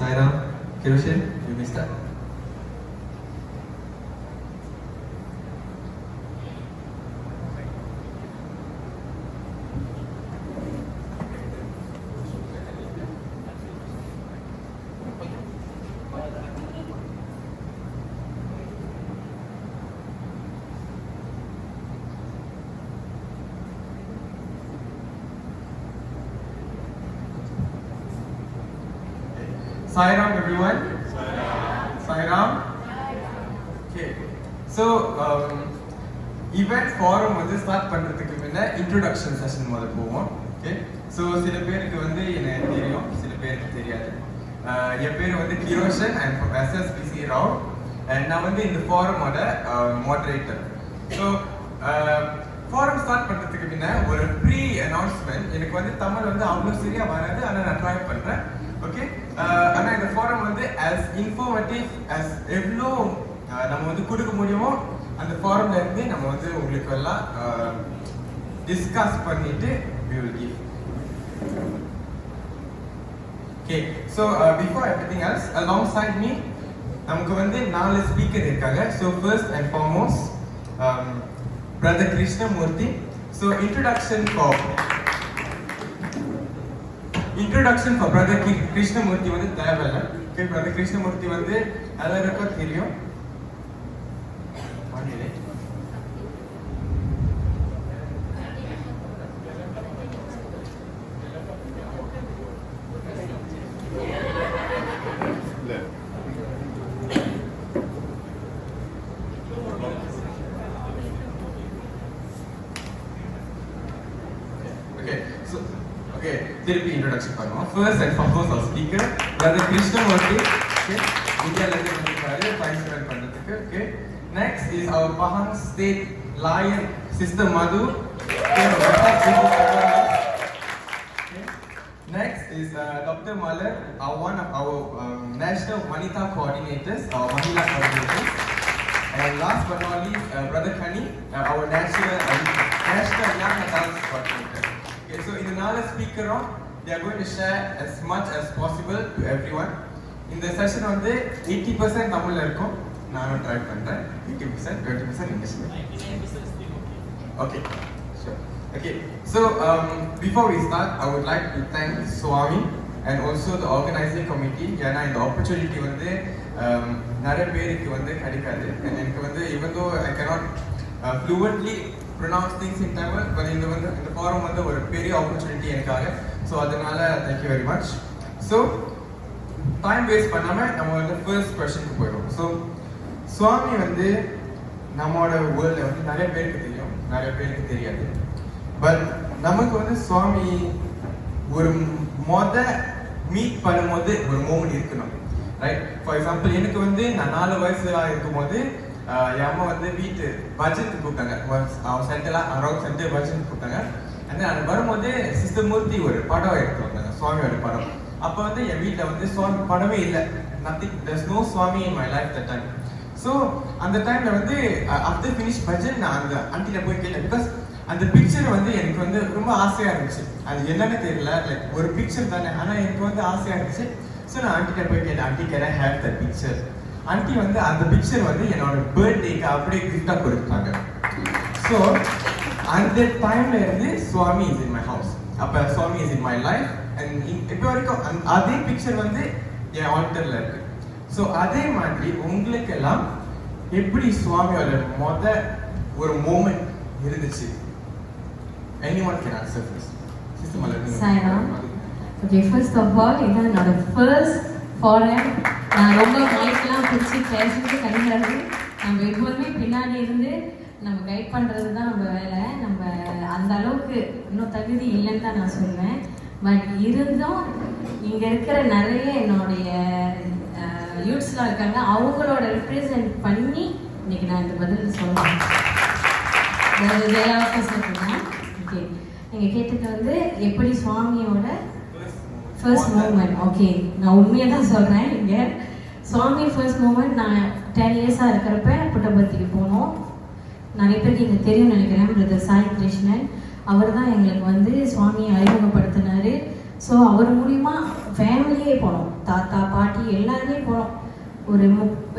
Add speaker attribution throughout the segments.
Speaker 1: Sairam, Kirushin, you may start. Sairam everyone. Sairam. Okay. So event forum வந்து start பண்றதுக்கு முன்ன introduction session முதல்ல போவோம். ஓகே. ஸோ சில பேருக்கு வந்து எனக்கு தெரியும், சில பேருக்கு தெரியாது. என் பேர் வந்து Kiroshan and from SSPC Rao and நான் வந்து இந்த ஃபாரமோட மாடரேட்டர். ஸோ ஃபாரம் ஸ்டார்ட் பண்றதுக்கு முன்ன ஒரு ப்ரீ அனௌன்ஸ்மெண்ட். எனக்கு வந்து தமிழ் வந்து அவ்வளோ சரியா வராது, ஆனால் நான் ட்ரை பண்றேன். ஓகே. ஆனால் இந்த ஃபாரம் வந்து ஆஸ் இன்ஃபர்மேட்டிவ் ஆஸ் எவ்வளோ நம்ம வந்து கொடுக்க முடியுமோ அந்த ஃபாரம்ல இருந்து நம்ம வந்து உங்களுக்கு எல்லாம் டிஸ்கஸ் பண்ணிட்டு we will give. Okay, so before everything else, alongside me நமக்கு வந்து 4 ஸ்பீக்கர் இருக்காங்க. So first and foremost brother Krishnamurthy. So introduction for brother Krishnamurthy வந்து தேவையில்லை. Okay, brother Krishnamurthy வந்து எல்லாருக்கும் தெரியும். திருப்பி இன்ட்ரோடக்ஷன் பண்ணுவோம். First and foremost our speaker brother Krishnamurthy. Okay, இந்தியால இருந்து வந்திருக்காரு பார்ட்டிசிபேட் பண்றதுக்கு. Okay, next is our Pahang State Lion Sister Madhu. Okay, next is Dr. Malar, one of our national Vanita coordinators, our Mahila coordinators. And last but not least, brother Kani, our national young adults coordinator. Okay, so in another speaker on, they are going to share as much as possible to everyone. In the session on the 80% Tamil இருக்கும். நானும் try பண்றேன். 80%, 20% English. 99% okay. Sure. Okay. So before we start, I would like to thank Swami and also the organizing committee. ஏன்னா இந்த opportunity வந்து நிறைய பேருக்கு வந்து கிடைக்காது. எனக்கு வந்து even though I cannot fluently pronounce things in Tamil, but இந்த forum வந்து ஒரு பெரிய opportunity எனக்காக. So அதனால thank you very much. So time waste பண்ணாம நம்ம வந்து first question க்கு போயிடுவோம். So சுவாமி வந்து நம்மளோட வேர்ல்ட்ல வந்து நிறைய பேருக்கு தெரியும், நிறைய பேருக்கு தெரியாது. பட் நமக்கு வந்து சுவாமி ஒரு மீட் பண்ணும்போது ஒரு மூமெண்ட் இருக்கணும், ரைட்? ஃபார் எக்ஸாம்பிள் எனக்கு வந்து நான் 4 வயசுல இருக்கும்போது என் அம்மா வந்து வீட்டு பட்ஜெட் கூப்பிட்டாங்க. அவன் சென்டர்லாம் அரௌண்ட் சென்டர் பட்ஜெட் கூப்பிட்டாங்க. அண்ட் அது வரும்போது சிஸ்டர் மூர்த்தி ஒரு படம் எடுத்து வந்தாங்க, சுவாமியோட படம். அப்போ வந்து என் வீட்டில் வந்து சுவாமி படமே இல்லை, nothing, there's no swami in my life that time. So அந்த டைமில் வந்து ஆஃப்டர் ஃபினிஷ் பட்ஜெட் நான் அந்த ஆண்டிகிட்ட போய் கேட்டேன். பிகாஸ் அந்த பிக்சர் வந்து எனக்கு வந்து ரொம்ப ஆசையாக இருந்துச்சு. அது என்னன்னு தெரியல, லைக் ஒரு பிக்சர் தானே, ஆனால் எனக்கு வந்து ஆசையாக இருந்துச்சு. ஸோ நான் ஆண்டிகிட்ட போய் கேட்டேன், aunty can I have the picture? Aunty வந்து அந்த பிக்சர் வந்து என்னோட பர்த்டேக்கு அப்படியே கிஃப்டாக கொடுத்தாங்க. ஸோ அந்த டைம்ல இருந்து Swami is in my house. அப்போ Swami is in my life. And இப்போ வரைக்கும் அதே பிக்சர் வந்து என் ஆல்டர்ல இருக்கு. ஸோ அதே மாதிரி உங்களுக்கெல்லாம் எப்படி சுவாமியோட ஒரு மூமெண்ட் இருந்துச்சு? Anyone can answer first. Sister Malar.
Speaker 2: Sairam. Okay, first of all, இது என்னோட first forum. நான் ரொம்ப மைக்கெல்லாம் பிடிச்சி பேசிட்டு கிடையாது. நம்ம எப்போதுமே பின்னாடி இருந்து நம்ம கைட் பண்ணுறது தான் நம்ம வேலை. நம்ம அந்த அளவுக்கு இன்னும் தகுதி இல்லைன்னு தான் நான் சொல்லுவேன். பட் இருந்தும் இங்கே இருக்கிற நிறைய என்னுடைய யூத்ஸ்லாம் இருக்காங்க, அவங்களோட ரெப்ரசன்ட் பண்ணி இன்னைக்கு நான் இந்த பதில் சொல்லுவேன். ஜெயலலிதா சொல்லுவேன். ஓகே, நீங்கள் கேட்டது வந்து எப்படி சுவாமியோட ஃபர்ஸ்ட் மூமெண்ட். ஓகே, நான் உண்மையாக தான் சொல்கிறேன். இங்கே சுவாமி ஃபர்ஸ்ட் மூமெண்ட் நான் 10 இயர்ஸாக இருக்கிறப்ப புட்டபர்த்திக்கு போனோம். நிறைய பேருக்கு இங்கே தெரியும்னு நினைக்கிறேன். பிரதர் சாய் கிருஷ்ணன் அவர் தான் எங்களுக்கு வந்து சுவாமியை அறிமுகப்படுத்தினார். ஸோ அவர் மூலிமா ஃபேமிலியே போனோம், தாத்தா பாட்டி எல்லாருமே போனோம். ஒரு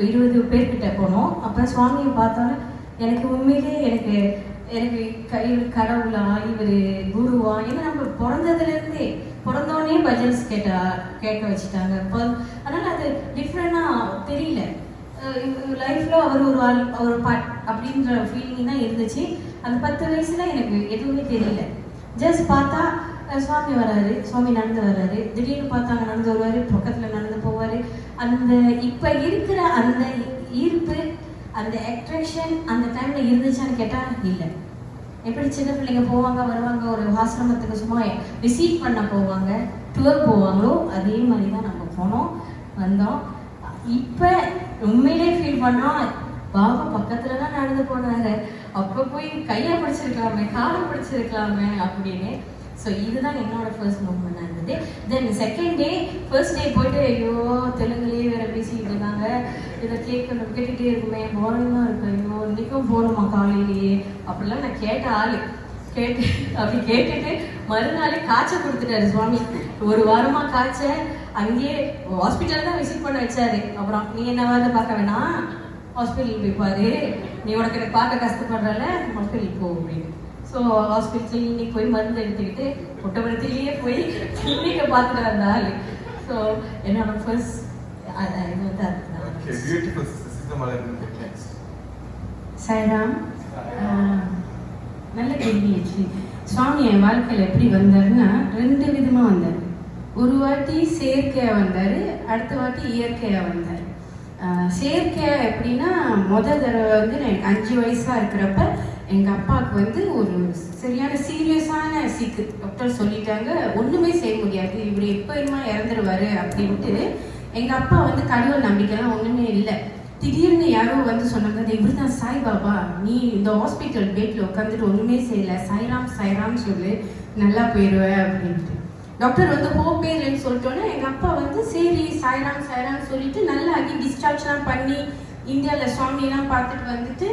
Speaker 2: 20 பேர்கிட்ட போனோம். அப்போ சுவாமியை பார்த்தோன்னே எனக்கு உண்மையிலே எனக்கு இவர் கடவுளா, இவர் குருவா, ஏன்னா நம்ம பிறந்ததுலேருந்தே பிறந்தோடனே பஜன்ஸ் கேட்க வச்சுட்டாங்க. அதனால் அது டிஃப்ரெண்டாக தெரியல. லைஃப்பில் அவர் ஒரு ஆள், அவர் பார்ட் அப்படின்ற ஃபீலிங் தான் இருந்துச்சு. அந்த 10 வயசில் எனக்கு எதுவுமே தெரியல. ஜஸ்ட் பார்த்தா சுவாமி வராரு, சுவாமி நடந்து வர்றாரு, திடீர்னு பார்த்தாங்க நடந்து வருவார், பக்கத்தில் நடந்து போவார். அந்த இப்போ இருக்கிற அந்த ஈர்ப்பு, அந்த அட்ராக்ஷன் அந்த டைமில் இருந்துச்சான்னு கேட்டால் இல்லை. எப்படி சின்ன பிள்ளைங்க போவாங்க வருவாங்க, ஒரு ஆசிரமத்துக்கு சும்மா விசிட் பண்ண போவாங்க, டூர் போவாங்களோ அதே மாதிரி தான் நம்ம போனோம் வந்தோம். இப்போ உண்மையிலே ஃபீல் பண்ணோம், பாபா பக்கத்துல தான் நடந்து போனாரு, அப்போ போய் கையை பிடிச்சிருக்கலாமே, காலை பிடிச்சிருக்கலாமே அப்படின்னு. ஸோ இதுதான் என்னோட ஃபர்ஸ்ட் மூமெண்டாக இருந்தது. Then second day, first day போயிட்டு ஐயோ தெலுங்குலேயே வேற பேசிக்கிட்டு இருக்காங்க, இதை கேட்டுகிட்டே இருக்குமே, போரிங்காக இருக்கு, ஐயோ இன்றைக்கும் போகணுமா காலையிலேயே அப்படிலாம் நான் கேட்ட ஆள். அப்படி கேட்டுட்டு மறுநாளே காய்ச்சல் கொடுத்துட்டாரு சுவாமி. 1 வாரமாக காய்ச்சல், அங்கேயே ஹாஸ்பிட்டல் தான் விசிட் பண்ண வச்சாரு. அப்புறம் நீ என்னவாது பார்க்க வேணாம், ஹாஸ்பிட்டல் போய் பாரு, நீ உனக்கு எனக்கு பார்க்க கஷ்டப்படுறல, ஹாஸ்பிட்டலுக்கு போ அப்படின்னு. ஸோ ஹாஸ்பிட்டல் கிளினிக் போய் மருந்து எடுத்துக்கிட்டு புட்டபுரத்திலேயே போய் கிளினிக்கை பார்த்துட்டு வந்தாள். ஸோ என்னோட ஃபர்ஸ்ட் இது வந்து அதுதான். சாய்ராம், நல்ல கேள்வி. சுவாமி என் வாழ்க்கையில் எப்படி வந்தாருன்னா 2 விதமாக வந்தார். ஒரு வாட்டி செயற்கையாக வந்தார், அடுத்த வாட்டி இயற்கையாக வந்தார். செயற்கையாக எப்படின்னா, தடவை வந்து எனக்கு 5 வயசாக இருக்கிறப்ப எங்கள் அப்பாவுக்கு வந்து ஒரு சரியான சீரியஸான சிக்கு. டாக்டர் சொல்லிட்டாங்க ஒன்றுமே செய்ய முடியாது, இவர் எப்போ இறந்துருவார் அப்படின்ட்டு. எங்கள் அப்பா வந்து கடவுள் நம்பிக்கைலாம் ஒன்றுமே இல்லை. திடீர்னு யாரோ வந்து சொன்னாங்க, இவர் தான் சாய்பாபா, நீ இந்த ஹாஸ்பிட்டல் பெட்டில் உட்காந்துட்டு ஒன்றுமே செய்யலை, சாய்ராம் சாய்ராம் சொல்லு நல்லா போயிடுவ அப்படின்ட்டு. டாக்டர் வந்து ஹோப்பே இல்லைன்னு சொல்லிட்டோன்னே எங்கள் அப்பா வந்து சரி சாய்ராம் சாய்ராம் சொல்லிட்டு நல்லா ஆகி டிஸ்சார்ஜ்லாம் பண்ணி இந்தியாவில் சுவாமியெல்லாம் பார்த்துட்டு வந்துட்டு,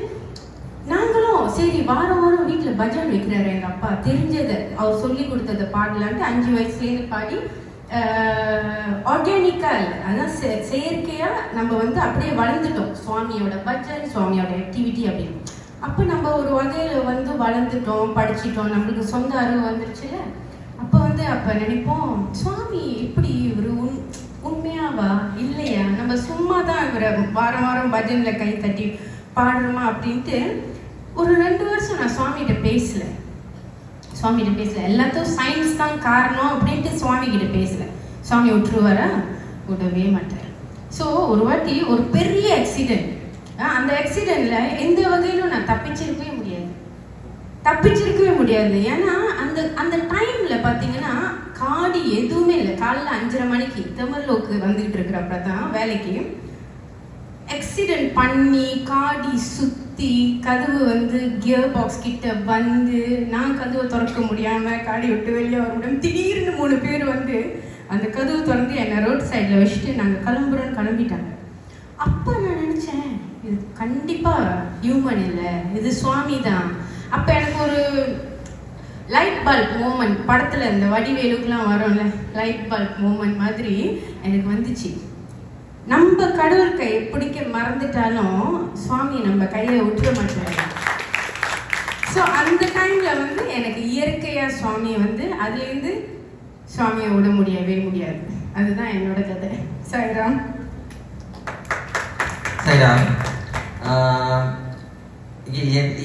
Speaker 2: நாங்களும் சரி வாரம் வாரம் வீட்டில் பஜன் வைக்கிறாரு எங்கள் அப்பா, தெரிஞ்சதை அவர் சொல்லி கொடுத்ததை பாடலான்ட்டு 5 வயசுலேருந்து பாடி ஆர்கானிக்காக இல்லை, அதான் செயற்கையாக நம்ம வந்து அப்படியே வளர்ந்துட்டோம். சுவாமியோட பஜன், சுவாமியோட ஆக்டிவிட்டி அப்படின்னு. அப்போ நம்ம ஒரு வகையில் வந்து வளர்ந்துட்டோம், படிச்சிட்டோம், நம்மளுக்கு சொந்த அறிவு வந்துருச்சுல. அப்போ நினைப்போம், சுவாமி இப்படி ஒரு உண்மையாவா இல்லையா, நம்ம சும்மா தான் இவரை வாரம் வாரம் பஜனில் கை தட்டி பாடுறோமா அப்படின்ட்டு. ஒரு 2 வருஷம் நான் சுவாமிகிட்ட பேசல. எல்லாத்தையும் சயின்ஸ் தான் காரணம் அப்படின்ட்டு சுவாமிகிட்ட பேசல. சுவாமி விட்டுருவாரா? விடவே மாட்டார். ஸோ ஒரு வாட்டி ஒரு பெரிய ஆக்சிடென்ட். அந்த ஆக்சிடென்ட்ல எந்த வகையிலும் நான் தப்பிச்சிருக்கவே முடியாது. ஏன்னா அந்த டைம்ல பார்த்தீங்கன்னா காடி எதுவுமே இல்லை. காலைல 5:30 மணிக்கு தமிழ்லோக்கு வந்துகிட்டு இருக்கிறப்ப தான் வேலைக்கு ஆக்சிடென்ட் பண்ணி காடி சுற்றி கதவு வந்து கியர் பாக்ஸ் கிட்ட வந்து நான் கதவை திறக்க முடியாமல் காடி விட்டு வெளியே வர முடியாமல் திடீர்னு 3 பேர் வந்து அந்த கதவு திறந்து என்னை ரோட் சைடில் வச்சுட்டு நாங்கள் கிளம்பிட்டாங்க. அப்போ நான் நினச்சேன், இது கண்டிப்பாக ஹியூமன் இல்லை, இது சுவாமி தான். அப்போ எனக்கு ஒரு லைட் பல்ப் மூமெண்ட், படத்தில் இந்த வடிவேலுக்கெலாம் வரும்ல, லைட் பல்ப் மூமெண்ட் மாதிரி எனக்கு வந்துச்சு. நம்ம கடவுள் கை பிடிக்க மறந்துட்டாலும் சுவாமி நம்ம கையை விட்டுற மாட்டாங்க. ஸோ அந்த டைமில் வந்து எனக்கு இயற்கையாக சுவாமியை வந்து அதுலேருந்து சுவாமியை விட முடியவே முடியாது. அதுதான் என்னோட கதை. சாய்ராம்.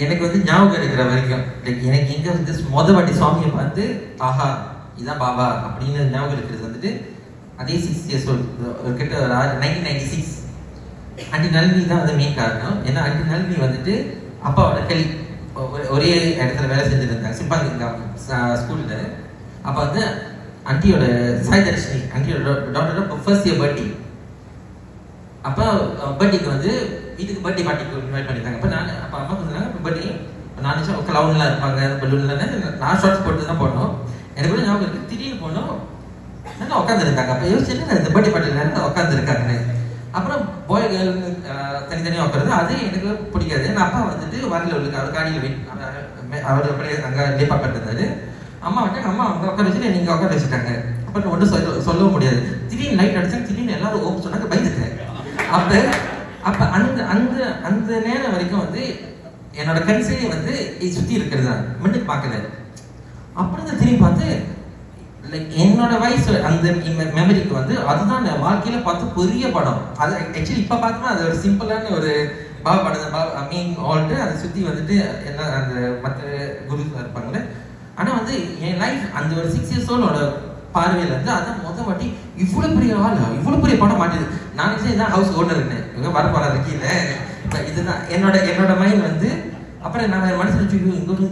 Speaker 3: எனக்கு வந்து ஞாபகம் இருக்கிற வரைக்கும் எனக்கு எங்கே வந்து வாட்டி சுவாமியை பார்த்து ஆஹா இதான் பாபா அப்படின்னு ஞாபகம் இருக்கிறது வந்துட்டு அதே 6 years old கிட்ட 1996 ஆண்டி நளினி தான் வந்து மெயின் காரணம். ஏன்னா ஆண்டி நளினி வந்துட்டு அப்பாவோட ஒரே இடத்துல வேலை செஞ்சுட்டு இருந்தாங்க சிம்பாங்க ஸ்கூலில். அப்போ வந்து ஆண்டியோட சாய் தர்ஷினி ஆண்டியோட டாக்டரோட ஃபர்ஸ்ட் இயர் பர்த்டே. அப்போ பர்த்டேக்கு வந்து வீட்டுக்கு பர்த்டே பார்ட்டிக்கு இன்வைட் பண்ணியிருந்தாங்க. அப்போ அம்மா சொன்னாங்க பர்த்டே, நான் க்ளவுன்லாம் இருப்பாங்க பலூன்லாம், நான் ஷார்ட்ஸ் போட்டு தான் போனோம். எனக்கு கூட ஞாபகம் இருக்குது. திடீர்னு போனோம், நல்லா உட்காந்துருக்காங்க. அப்போ யோசிச்சுட்டு இந்த பர்த்டே பார்ட்டியில் உட்காந்துருக்காங்க. அப்புறம் பாய் கேர்ள் தனித்தனியாக உட்காருது, அது எனக்கு பிடிக்காது. நான் அப்பா வந்துட்டு வரல உள்ளுக்கு அவர் காடியில் அவர் அப்படியே அங்கே லேப்பாக பண்ணிருந்தாரு. அம்மா விட்டாங்க, அம்மா அவங்க உட்கார வச்சுட்டு நீங்கள் உட்கார வச்சுட்டாங்க. அப்போ பட் ஒன்றும் சொல்லவும் முடியாது. திடீர்னு லைட் அடிச்சா திடீர்னு எல்லாரும் ஓம் சொன்னாங்க, பயந்துட்டேன். அப்ப அந்த நேரம் வரைக்கும் வந்து என்னோட கன்சே வந்து சுத்தி இருக்கிறது தான், முன்னுக்கு பார்க்கல. அப்புறம் தான் திரும்பி பார்த்து லைக் என்னோட வயசு அந்த மெமரிக்கு வந்து அதுதான் என் வாழ்க்கையில பார்த்து பெரிய படம். அது ஆக்சுவலி இப்ப பார்த்தோம்னா அது ஒரு சிம்பிளான ஒரு பாபா படம் மீன் ஆல்ட்டு அதை சுத்தி வந்துட்டு எல்லாம் அந்த மற்ற குருஸ் இருப்பாங்களே. ஆனா வந்து என் லைஃப் அந்த ஒரு 6 years old பார்வையில இருந்து அதான் முதல் வாட்டி இவ்வளவு பெரிய ஆள், இவ்வளவு பெரிய படம் மாட்டேது. நான் இதான் ஹவுஸ் ஓனர்னு இவங்க வர போறாரு கீழே. இதுதான் என்னோட மைண்ட் வந்து. அப்புறம் நான் மனசுல வச்சு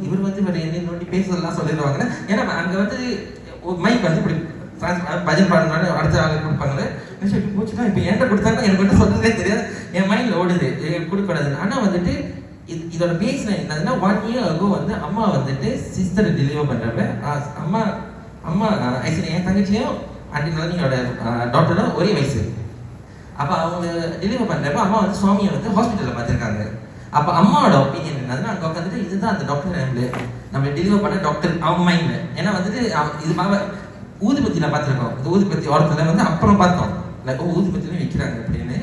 Speaker 3: இவர் வந்து வேற என்ன நோண்டி பேசுறதெல்லாம் சொல்லிடுவாங்க. ஏன்னா அங்க வந்து மைக் வந்து இப்படி பஜன் பாடுனால அடுத்த ஆளுக்கு கொடுப்பாங்களே போச்சுன்னா இப்போ என்கிட்ட கொடுத்தாங்க எனக்கு வந்து சொல்றதே தெரியாது. என் மைண்ட்ல ஓடுது கொடுக்கூடாது. ஆனா வந்துட்டு இதோட பேஸ் என்னதுன்னா 1 year ago வந்து அம்மா வந்துட்டு சிஸ்டர் டெலிவர் பண்றப்ப அம்மா ஆக்சுவலி என் தங்கச்சியும் அண்டிங்களோட டாக்டரும் ஒரே வயசு. அப்ப அவங்க டெலிவர் பண்றப்ப அம்மா வந்து சுவாமியை வந்து ஹாஸ்பிட்டல்ல பார்த்திருக்காங்க. அப்ப அம்மாவோட ஒப்பீனியன் என்னதுன்னா அங்க உட்காந்துட்டு இதுதான் அந்த டாக்டர் நம்ம டெலிவர் பண்ண டாக்டர் அவங்க மைண்ட்ல. ஏன்னா வந்துட்டு இது பாபா ஊதுபத்தியில பார்த்திருக்கோம். இந்த ஊதுபத்தி ஓரத்துல வந்து அப்புறம் பார்த்தோம் ஊதுபத்திலும் விற்கிறாங்க அப்படின்னு.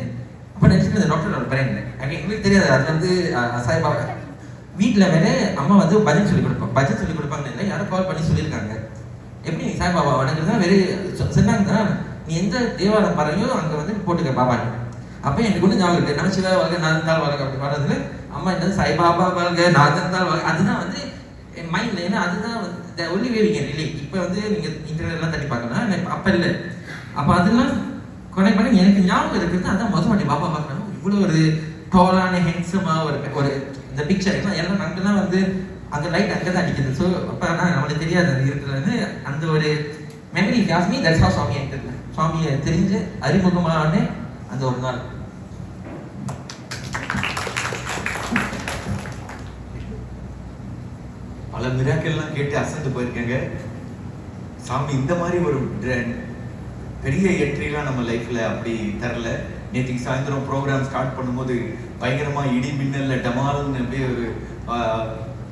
Speaker 3: அப்ப நினைச்சிட்டு இந்த டாக்டரோட பிரெண்ட் எங்களுக்கு தெரியாது. அது வந்து சாய்பாபா வீட்டுல வேற அம்மா வந்து பஜன் சொல்லி கொடுப்பாங்க இல்லை யாரும் கால் பண்ணி சொல்லியிருக்காங்க எப்படி நீ சாய்பாபா வணங்குறதா வெறி சொன்னாங்க. நீ எந்த தேவாரம் பாறையோ அங்க வந்து போட்டுக்க பாபா. அப்ப எனக்கு ஒண்ணு ஞாபகம் இருக்கு, நான் சிவா வாழ்க நாதந்தாள் வாழ்க அப்படி பாடுறதுல அம்மா என்ன சாய்பாபா வாழ்க நாதந்தாள் வாழ்க அதுதான் வந்து என் மைண்ட்ல. ஏன்னா அதுதான் வந்து only way we can relate. இப்ப வந்து நீங்க இன்டர்நெட் எல்லாம் தட்டி பார்க்கலாம், அப்ப இல்லை. அப்ப அதெல்லாம் கனெக்ட் பண்ணி எனக்கு ஞாபகம் இருக்கிறது அதான் முதல் வாட்டி பாபா பார்க்கணும். இவ்வளவு ஒரு டாலான ஹென்சமா ஒரு இந்த பிக்சர் எல்லாம் நாங்கெல்லாம் வந்து அந்த லைட் அங்கதான் அடிக்குது. ஸோ அப்ப ஆனால் நம்மளுக்கு தெரியாது அது இருக்கிறது. அந்த ஒரு memory cosmic that's how swami enter. சுவாமியை தெரிஞ்சு அறிமுகமான அந்த ஒரு நாள்.
Speaker 4: பல மிராக்கள்லாம் கேட்டு அசந்து போயிருக்கேங்க. சாமி இந்த மாதிரி ஒரு பெரிய என்ட்ரிலாம் நம்ம லைஃப்ல அப்படி தரல. நேற்றுக்கு சாயந்தரம் ப்ரோக்ராம் ஸ்டார்ட் பண்ணும்போது பயங்கரமா இடி மின்னல்ல டமால்னு அப்படியே ஒரு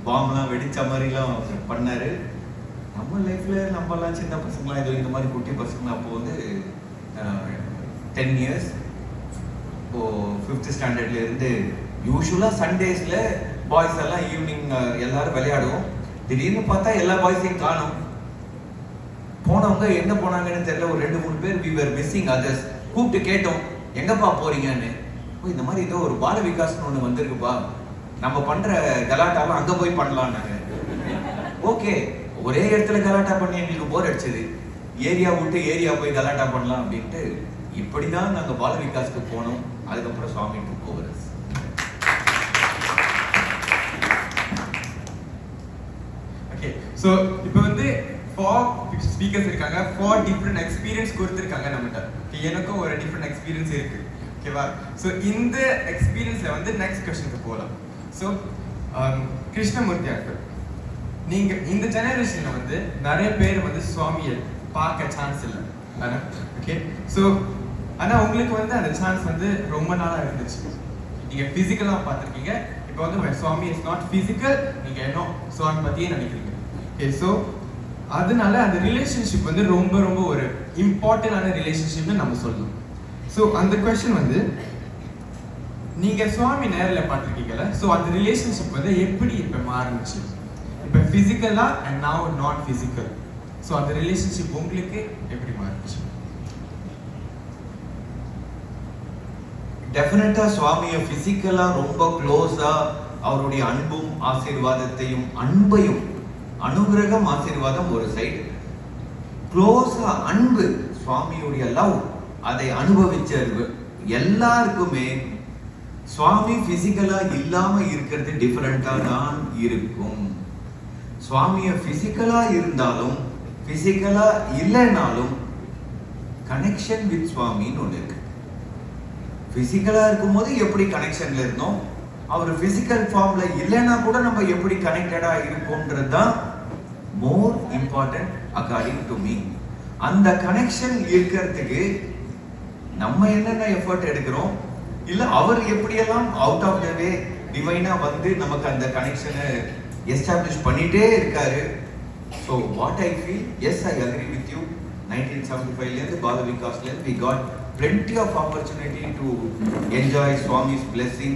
Speaker 4: பாம்லாம் வெடிச்ச மாதிரிலாம் பண்ணாரு. நம்ம லைஃப்ல நம்மலாம் சின்ன பசங்களாம் ஏதோ இந்த மாதிரி குட்டி பசங்களாம் அப்போ வந்து 10 years இப்போ 5th ஸ்டாண்டர்ட்ல இருந்து யூஸ்வலா சண்டேஸ்ல பாய்ஸ் எல்லாம் ஈவினிங் எல்லாரும் விளையாடுவோம். திடீர்னு பார்த்தா எல்லா பாய்ஸையும் காணும். போனவங்க என்ன போனாங்கன்னு தெரியல. ஒரு 2-3 பேர் we were missing others. கூப்பிட்டு கேட்டோம் எங்கப்பா போறீங்கன்னு. இந்த மாதிரி ஏதோ ஒரு பால விகாஸ்னு ஒண்ணு வந்திருக்குப்பா, நம்ம பண்ற கலாட்டாலாம் அங்க போய் பண்ணலாம்னாங்க. ஓகே, ஒரே இடத்துல கலாட்டா பண்ணி எங்களுக்கு போர் அடிச்சது. ஏரியா விட்டு ஏரியா போய் கலாட்டா பண்ணலாம் அப்படின்ட்டு இப்படிதான் நாங்க பால விகாஸ்க்கு போனோம். அதுக்கப்புறம் சுவாமி took over us.
Speaker 1: Okay, so இப்போ வந்து 4 ஸ்பீக்கர்ஸ் இருக்காங்க. 4 டிஃப்ரெண்ட் எக்ஸ்பீரியன்ஸ் கொடுத்துருக்காங்க நம்மகிட்ட. எனக்கும் ஒரு டிஃப்ரெண்ட் எக்ஸ்பீரியன்ஸ் இருக்கு. ஓகேவா? ஸோ இந்த எக்ஸ்பீரியன்ஸ்ல வந்து நெக்ஸ்ட் கொஸ்டினுக்கு போகலாம். ஸோ கிருஷ்ணமூர்த்தி அங்கிள், நீங்க இந்த ஜெனரேஷன்ல வந்து நிறைய பேர் வந்து சுவாமியை பார்க்க சான்ஸ் இல்லை. ஓகே, ஸோ ஆனா உங்களுக்கு வந்து அந்த சான்ஸ் வந்து ரொம்ப நாளா இருந்துச்சு. நீங்க பிசிக்கலா பார்த்துருக்கீங்க. இப்போ வந்து சுவாமி இஸ் நாட் பிசிக்கல், நீங்க என்ன சுவாமி பத்தியே நினைக்கிறீங்க. ஓகே, ஸோ அதனால அந்த ரிலேஷன்ஷிப் வந்து ரொம்ப ரொம்ப ஒரு இம்பார்ட்டன்டான ரிலேஷன்ஷிப்னு நம்ம சொல்லலாம். ஸோ அந்த கொஸ்டின் வந்து நீங்க சுவாமி நேரில் பார்த்துருக்கீங்கல்ல, ஸோ அந்த ரிலேஷன்ஷிப் வந்து எப்படி இப்போ மாறுச்சு? இப்போ பிசிக்கலா and now not physical. So அந்த ரிலேஷன்ஷிப் உங்களுக்கு எப்படி மாறுச்சு?
Speaker 4: டெஃபினட்டா சுவாமியை பிசிக்கலா ரொம்ப க்ளோஸா அவருடைய அன்பும் ஆசீர்வாதத்தையும் அன்பையும் அனுகிரகம் ஆசீர்வாதம் ஒரு சைடு, க்ளோஸா அன்பு சுவாமியுடைய லவ் அதை அனுபவிச்ச எல்லாருக்குமே சுவாமி பிசிக்கலா இல்லாம இருக்கிறது டிஃபரெண்டா தான் இருக்கும். சுவாமிய பிசிக்கலா இருந்தாலும் பிசிக்கலா இல்லைனாலும் கனெக்ஷன் வித் சுவாமின்னு ஒண்ணு இருக்கு. பிசிக்கலா இருக்கும்போது எப்படி கனெக்ஷன்ல இருந்தோம், அவர் பிசிக்கல் ஃபார்ம்ல இல்லைன்னா கூட நம்ம எப்படி கனெக்டடா இருக்கோம்ன்றது தான் more important according to me. அந்த கனெக்ஷன் இருக்கிறதுக்கு நம்ம என்னென்ன எஃபர்ட் எடுக்கிறோம், இல்ல அவர் எப்படியெல்லாம் அவுட் ஆஃப் த வே டிவைனா வந்து நமக்கு அந்த கனெக்ஷனை எஸ்டாப்ளிஷ் பண்ணிட்டே இருக்காரு. So what I feel, yes I agree with you, 1975 Bala Vikas we got plenty of opportunity to enjoy Swami's blessing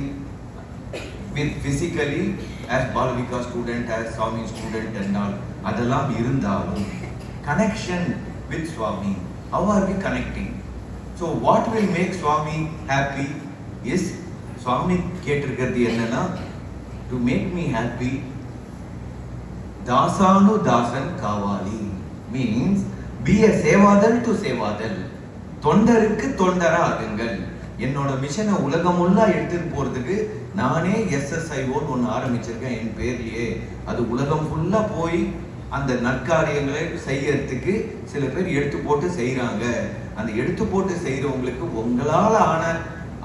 Speaker 4: with physically as Bala Vikas student, as Swami student and all. Adallam irundhalum connection with Swami. How are we connecting? So what will make Swami happy is Swami கேட்டிருக்கிறது என்னன்னா, to make me happy தாசானு Dasan Kavali means be a சேவாதல் to சேவாதல், தொண்டருக்கு தொண்டரா ஆகுங்கள். என்னோட மிஷனை உலகம் ஃபுல்லா எடுத்துட்டு போறதுக்கு நானே SSIOன்னு ஒன்று ஆரம்பிச்சிருக்கேன் என் பேர்லயே. அது உலகம் ஃபுல்லா போய் அந்த நற்காரியங்களை செய்யறதுக்கு சில பேர் எடுத்து போட்டு செய்யறாங்க. அந்த எடுத்து போட்டு செய்யறவங்களுக்கு உங்களால ஆன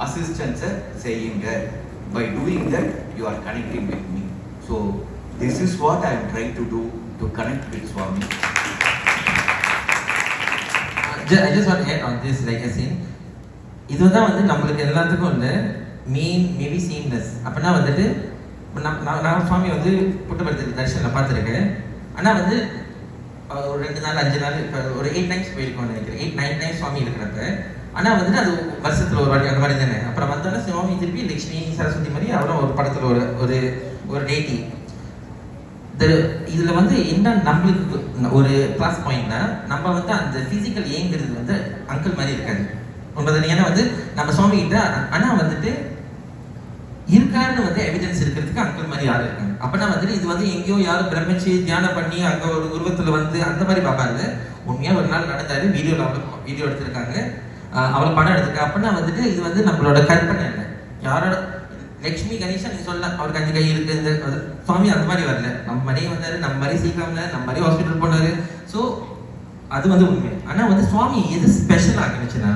Speaker 4: அசிஸ்டன்ஸை செய்யுங்க. By doing that, you are connecting with me. So this is what I am trying to do to connect with Swami.
Speaker 3: I just want to add on this, like I said, இதுதான் வந்து நம்மளுக்கு எல்லாத்துக்கும் வந்து maybe seamless. அப்படின்னா வந்துட்டு நான் சுவாமி வந்து புட்டபர்த்தி தர்ஷனில் பார்த்துருக்கேன். ஆனால் வந்து ஒரு 2 நாள் 5 நாள் ஒரு 8 டைம்ஸ் போயிருக்கோம்னு நினைக்கிறேன். 8-9 டைம்ஸ் சுவாமி இருக்கிறப்ப. ஆனால் வந்துட்டு அது வருஷத்தில் ஒரு வாட்டி அந்த மாதிரி தானே. அப்புறம் வந்தாலும் சுவாமி திருப்பி லக்ஷ்மி சரஸ்வதி மாதிரி அவரும் ஒரு படத்தில் ஒரு டேட்டி. இதில் வந்து என்ன நம்மளுக்கு ஒரு ப்ளஸ் பாயிண்ட்னா, நம்ம வந்து அந்த ஃபிசிக்கல் ஏங்கிறது வந்து அங்கிள் மாதிரி இருக்காது உண்மைதானே. ஏன்னா வந்து நம்ம சுவாமி கிட்ட ஆனால் வந்துட்டு இருக்காருன்னு வந்து எவிடன்ஸ் இருக்கிறதுக்கு அங்கிள் மாதிரி யாரும் இருக்காங்க. அப்படின்னா வந்துட்டு இது வந்து எங்கேயோ யாரும் பிரமிச்சு தியானம் பண்ணி அங்கே ஒரு உருவத்தில் வந்து அந்த மாதிரி பார்ப்பாங்க. உண்மையாக ஒரு நாள் நடந்தாரு, வீடியோ எடுத்திருக்காங்க, அவளை படம் எடுத்திருக்கா. அப்படின்னா வந்துட்டு இது வந்து நம்மளோட கற்பனை இல்லை. யாரோட லக்ஷ்மி கணேசன் நீ சொல்ல அவருக்கு 5 கை இருக்கு, சுவாமி அந்த மாதிரி வரல. நம்ம மாதிரியே வந்தாரு, நம்ம மாதிரி சீக்கிரம்ல, நம்ம மாதிரி ஹாஸ்பிட்டல் போனாரு. ஸோ அது வந்து உண்மை. ஆனால் வந்து சுவாமி எது ஸ்பெஷல் ஆகிடுச்சுன்னா,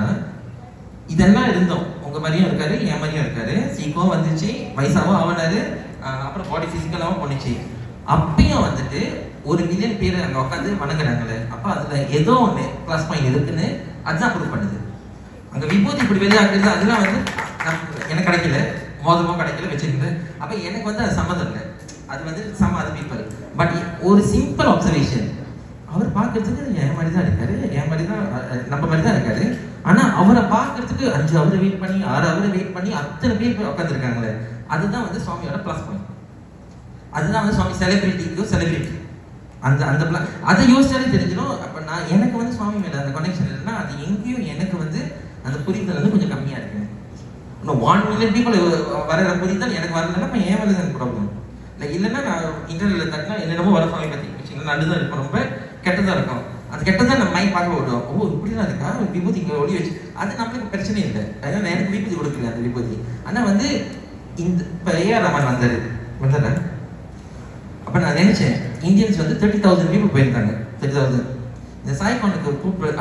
Speaker 3: இதெல்லாம் இருந்தோம், உங்க மாதிரியும் இருக்காரு, என் மாதிரியும் இருக்காரு, சீக்கிரம் வந்துச்சு, வயசாவும் ஆவனாரு, அப்புறம் பாடி பிசிக்கலாகவும் போனிச்சு. அப்பயும் வந்துட்டு 1 மில்லியன் பேர் அங்கே உட்காந்து வணங்குறாங்களே. அப்போ அதுல ஏதோ ஒன்று ப்ளஸ் பாயிண்ட் இருக்குன்னு அதுதான் ப்ரூவ் பண்ணுது. அங்கே விபூதி இப்படி வெளியாக்குறது அதெல்லாம் வந்து எனக்கு கிடைக்கல, மோதமும் கிடைக்கல வச்சிருக்கேன். அப்போ எனக்கு வந்து அது சம்மதம் இல்லை. அது வந்து சம் அது பீப்பிள். பட் ஒரு சிம்பிள் அப்சர்வேஷன், அவர் பார்க்கறதுக்கு என் மாதிரி தான் இருக்காரு, என் மாதிரி தான் நம்ம மாதிரி தான் இருக்காரு. ஆனா அவரை பார்க்கறதுக்கு 5 ஹவர் வெயிட் பண்ணி 6 ஹவர் வெயிட் பண்ணி அத்தனை பேர் உட்காந்துருக்காங்களே. அதுதான் வந்து சுவாமியோட ப்ளஸ் பாயிண்ட். அதுதான் வந்து சுவாமி செலிபிரிட்டி அந்த அதை யோசிச்சாலே தெரிஞ்சிடும். அப்போ நான் எனக்கு வந்து சுவாமி மேலே அந்த கனெக்ஷன் இல்லைன்னா அது எங்கேயும் எனக்கு வந்து அந்த புரிதல் வந்து கொஞ்சம் கம்மியாக இருக்கு. இன்னும் 1 மில்லியன் பீப்புள் வர புரிதல் எனக்கு வரலன்னா இப்போ ஏன் வரது எனக்கு ப்ராப்ளம் இல்லை. இல்லைன்னா நான் இன்டர்வியூவில் தட்டினா என்னென்னமோ வர சுவாமி பற்றி வச்சுங்களேன், நடுதான் இருக்கும், ரொம்ப கெட்டதாக இருக்கும். அது கெட்டதான் நம்ம மைண்ட் பார்க்க விடுவோம். ஓ இப்படிலாம் இருக்கா, விபூதி இங்கே ஒளி வச்சு, அது நம்மளுக்கு பிரச்சனை இல்லை. அதனால எனக்கு விபூதி கொடுக்கல அந்த விபூதி. ஆனால் வந்து இந்த இப்போ ஏஆர் ரமன் வந்தார். அப்போ நான் நினைச்சேன் இந்தியன்ஸ் வந்து 30,000 பீப்புள் போயிருந்தாங்க. 30,000 இந்த சாய்கானுக்கு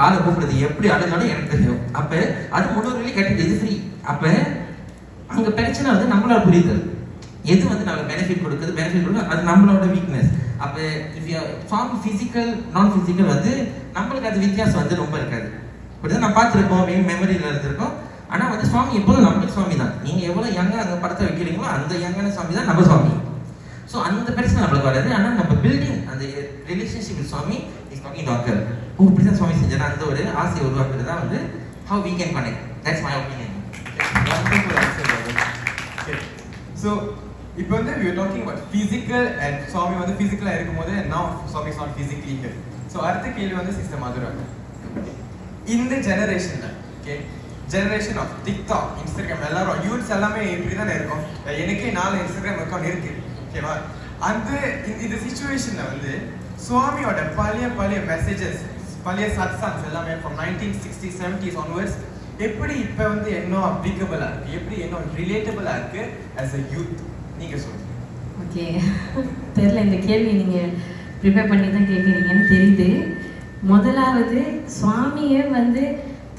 Speaker 3: ஆளை கூப்பிடுறது எப்படி அழுதாலும் எனக்கு தெரியும். அப்போ அது 300 வெள்ளி கட்டிட்டு இது ஃப்ரீ. அப்போ அங்கே பிரச்சனை வந்து நம்மளோட புரிதல் எது வந்து நம்மளுக்கு பெனிஃபிட் கொடுக்குது அது நம்மளோட வீக்னஸ். அப்போ ஃபார்ம் ஃபிசிக்கல் நான் ஃபிசிக்கல் வந்து நம்மளுக்கு அது வித்தியாசம் வந்து ரொம்ப இருக்காது. இப்படிதான் நான் பார்த்துருக்கோம், மெமரியில் இருந்திருக்கோம். ஆனால் வந்து சுவாமி எப்போதும் நம்மளுக்கு சுவாமி தான். நீங்கள் எவ்வளோ யங்காக அந்த படத்தை வைக்கிறீங்களோ அந்த யங்கான சுவாமி தான் நம்ம சுவாமி. ஸோ அந்த பிரச்சனை நம்மளுக்கு வராது. ஆனால் நம்ம பில்டிங் அந்த relationship with Swami is talking doctor. ஓ இப்படி தான் சுவாமி செஞ்சேன் அந்த ஒரு ஆசையை உருவாக்குறது தான் வந்து how we can connect. That's my opinion.
Speaker 1: Wonderful answer, brother. Okay. So இப்போ வந்து we were talking about physical and சுவாமி வந்து physically இருக்கும்போது and now Swami is not physically here. So அடுத்த கேள்வி வந்து சிஸ்டர் மதுரா. இந்த ஜெனரேஷன்ல ஜெனரேஷன் ஆஃப் டிக்டாக், இன்ஸ்டாகிராம், எல்லாரும் youths எல்லாமே இப்படி தானே இருக்கும். எனக்கே 4 இன்ஸ்டாகிராம் அக்கௌண்ட் இருக்கு. ஓகேவா? அந்த இந்த சிச்சுவேஷன்ல வந்து சுவாமியோட பழைய மெசேஜஸ், பழைய சத்சங்ஸ் எல்லாமே from 1960s 70s onwards எப்படி இப்போ வந்து இன்னும் அப்ளிகபிளா இருக்கு, எப்படி இன்னும் ரிலேட்டபிளா இருக்கு as a youth, நீங்க சொல்லுங்க.
Speaker 2: ஓகே, தெரியல இந்த கேள்வி நீங்க ப்ரிப்பேர் பண்ணி தான் கேட்குறீங்கன்னு தெரியுது. முதலாவது சுவாமியே வந்து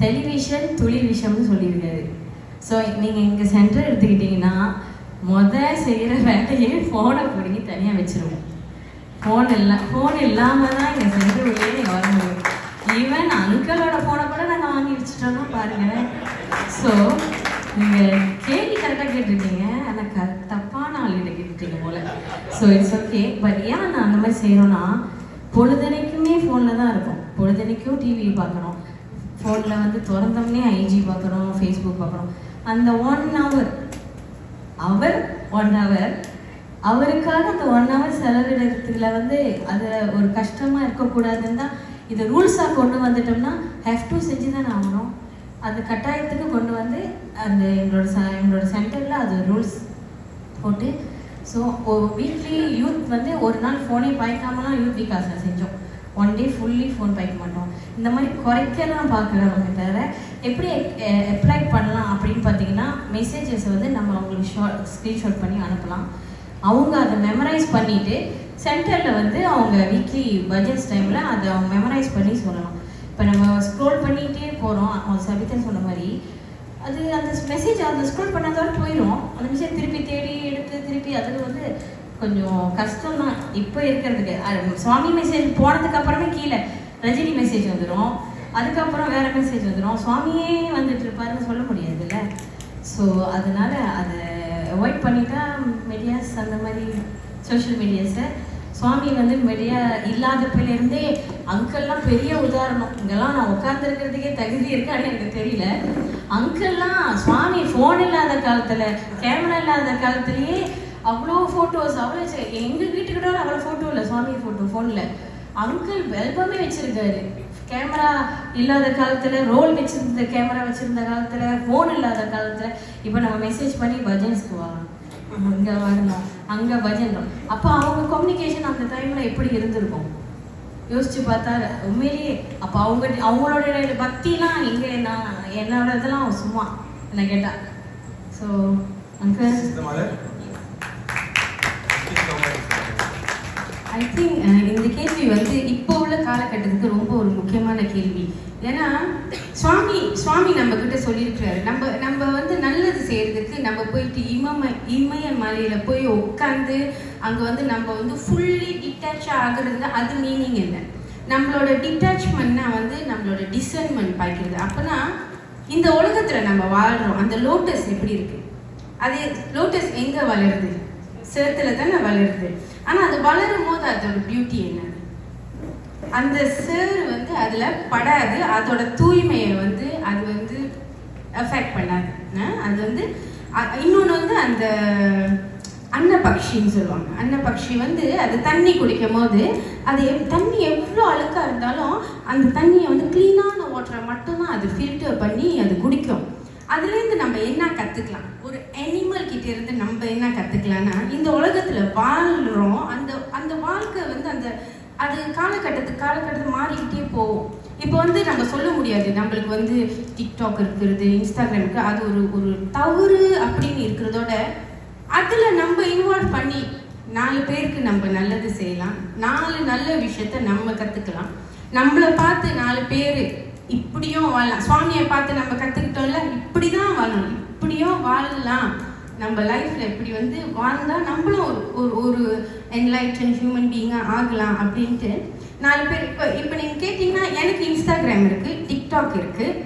Speaker 2: டெலிவிஷன் சொல்லியிருக்காரு. ஸோ நீங்கள் இங்கே சென்டர் எடுத்துக்கிட்டிங்கன்னா செய்கிற வேலையே ஃபோனை பிடிங்கி தனியாக வச்சுருவோம். ஃபோன் இல்லாமல் தான் இங்கே சென்டர் உள்ளே நீங்கள் வர முடியும். ஈவன் அங்கிளோட ஃபோனை கூட நாங்கள் வாங்கி வச்சுட்டோம்னா பாருங்கள். ஸோ நீங்கள் கேள்வி கரெக்டாக கேட்டிருக்கீங்க, ஆனால் தப்பான ஆளுகிட்ட கேட்டுருக்கீங்க போல. So it's okay. பட் ஏன் நான் அந்த மாதிரி செய்கிறோன்னா பொழுதனைக்குமே ஃபோனில் தான் இருக்கும். பொழுதனைக்கும் டிவி பார்க்குறோம், ஃபோனில் வந்து திறந்தோம்னே ஐஜி பார்க்குறோம், ஃபேஸ்புக் பார்க்குறோம். அந்த 1 hour அவருக்காக அந்த 1 hour செலவிடுறதுல வந்து அது ஒரு கஷ்டமாக இருக்கக்கூடாதுன்னு தான் இதை ரூல்ஸாக கொண்டு வந்துட்டோம்னா ஹேவ் டு செஞ்சு தானே ஆகணும். அது கட்டாயத்துக்கு கொண்டு வந்து அந்த எங்களோட சென்டரில் அது ரூல்ஸ் போட்டு, ஸோ வீக்லி யூத் வந்து ஒரு நாள் ஃபோனே பாய்க்காமலாம் யூத் விகாஸில் செஞ்சோம். 1 day ஃபுல்லி ஃபோன் பாய்க்க மாட்டோம். இந்த மாதிரி குறைக்கலாம் பார்க்குறவங்க தவிர எப்படி அப்ளை பண்ணலாம் அப்படின்னு பார்த்தீங்கன்னா, மெசேஜஸ் வந்து நம்ம அவங்களுக்கு ஸ்க்ரீன்ஷாட் பண்ணி அனுப்பலாம். அவங்க அதை மெமரைஸ் பண்ணிவிட்டு சென்டரில் வந்து அவங்க வீக்லி பட்ஜெட்ஸ் டைமில் அதை அவங்க மெமரைஸ் பண்ணி சொல்லலாம். இப்போ நம்ம ஸ்க்ரோல் பண்ணிகிட்டே போகிறோம், அவங்க சபிதன் சொன்ன மாதிரி அது அந்த மெசேஜ் அந்த ஸ்க்ரோல் பண்ணாதோட போயிடும். அந்த மெசேஜ் திருப்பி தேடி எடுத்து திருப்பி அதில் வந்து கொஞ்சம் கஷ்டம் தான் இப்போ இருக்கிறதுக்கு. சுவாமி மெசேஜ் போனதுக்கு அப்புறமே கீழே ரஜினி மெசேஜ் வந்துடும், அதுக்கப்புறம் வேறு மெசேஜ் வந்துடும். சுவாமியே வந்துட்டு இருப்பாருன்னு சொல்ல முடியாதுல்ல. ஸோ அதனால அதை அவாய்ட் பண்ணிட்டா மீடியாஸ் அந்த மாதிரி சோஷியல் மீடியாஸை சுவாமி வந்து மீடியா இல்லாதப்பிலேருந்தே அங்கெல்லாம் பெரிய உதாரணம். இங்கெல்லாம் நான் உட்காந்துருக்கிறதுக்கே தகுதி இருக்கு, ஆனால் எனக்கு தெரியல. அங்கெல்லாம் சுவாமி ஃபோன் இல்லாத காலத்தில், கேமரா இல்லாத காலத்துலேயே அவ்வளோ ஃபோட்டோஸ், அவ்வளோ எங்கள் வீட்டுக்கிட்ட அவ்வளோ ஃபோட்டோ இல்லை, சுவாமி ஃபோட்டோ ஃபோனில். அங்கிள் ஆல்பமே வச்சுருக்காரு. கேமரா இல்லாத காலத்தில் ரோல் வச்சுருந்த கேமரா வச்சுருந்த காலத்தில், ஃபோன் இல்லாத காலத்தில். இப்போ நம்ம மெசேஜ் பண்ணி பஜன்ஸ்க்கு வரணும், இங்கே வரணும், அங்கே பஜன். அப்போ அவங்க கம்யூனிகேஷன் அந்த டைமில் எப்படி இருந்திருக்கும் யோசிச்சு பார்த்தா உண்மையிலேயே. அப்போ அவங்களோட பக்திலாம் இங்கே என்னோட இதெல்லாம் சும்மா என்ன கேட்டால். ஸோ அங்கிள் ஐ திங்க் இந்த கேள்வி வந்து இப்போ உள்ள காலகட்டத்துக்கு ரொம்ப ஒரு முக்கியமான கேள்வி. ஏன்னா சுவாமி நம்ம கிட்ட சொல்லியிருக்கிறாரு, நம்ம வந்து நல்லது செய்யறதுக்கு நம்ம போயிட்டு இமயமலையில போய் உட்காந்து அங்கே வந்து நம்ம வந்து ஃபுல்லி டிட்டாச் ஆகுறது. அது மீனிங் என்ன? நம்மளோட டிட்டாச்மெண்ட்னா வந்து நம்மளோட டிசர்ன்மெண்ட் பார்க்கிறது. அப்போனா இந்த உலகத்தில் நம்ம வாழ்கிறோம். அந்த லோட்டஸ் எப்படி இருக்கு? அது லோட்டஸ் எங்கே வளருது? சேத்துல தானே வளருது. ஆனால் அது வளரும் போது அதோட பியூட்டி என்ன? அந்த சேர் வந்து அதில் படாது, அதோட தூய்மையை வந்து அது வந்து எஃபெக்ட் பண்ணாது. அது வந்து இன்னொன்று வந்து அந்த அன்னப்பக்ஷின்னு சொல்லுவாங்க. அன்னப்பக்ஷி வந்து அது தண்ணி குடிக்கும் போது அது தண்ணி எவ்வளோ அழுக்காக இருந்தாலும் அந்த தண்ணியை வந்து க்ளீனான வாட்டரை மட்டும்தான் அது ஃபில்டர் பண்ணி அது குடிக்கும். அதுலேருந்து நம்ம என்ன கற்றுக்கலாம்? ஒரு அனிமல் கிட்ட இருந்து நம்ம என்ன கற்றுக்கலாம்னா, இந்த உலகத்தில் வாழ்கிறோம், அந்த வாழ்க்கை வந்து அது காலகட்டத்துக்கு மாறிக்கிட்டே போகும். இப்போ வந்து நம்ம சொல்ல முடியாது நம்மளுக்கு வந்து டிக்டாக் இருக்கிறது, இன்ஸ்டாகிராம் இருக்குது, அது ஒரு தவறு அப்படின்னு இருக்கிறதோட அதில் நம்ம இன்வால்வ் பண்ணி 4 பேருக்கு நம்ம நல்லது செய்யலாம், 4 நல்ல விஷயத்த நம்ம கற்றுக்கலாம். நம்மளை பார்த்து 4 பேர் இப்படியும் வாழலாம். சுவாமியை பார்த்து நம்ம கற்றுக்கிட்டோம்ல, இப்படி தான் வாழணும், இப்படியும் வாழலாம், நம்ம லைஃப்பில் இப்படி வந்து வாழ்ந்தால் நம்மளும் ஒரு என்லைட்டன் ஹியூமன் பீயிங்காக ஆகலாம் அப்படின்ட்டு 4 பேர். இப்போ நீங்கள் கேட்டிங்கன்னா எனக்கு இன்ஸ்டாகிராம் இருக்குது, டிக்டாக் இருக்குது,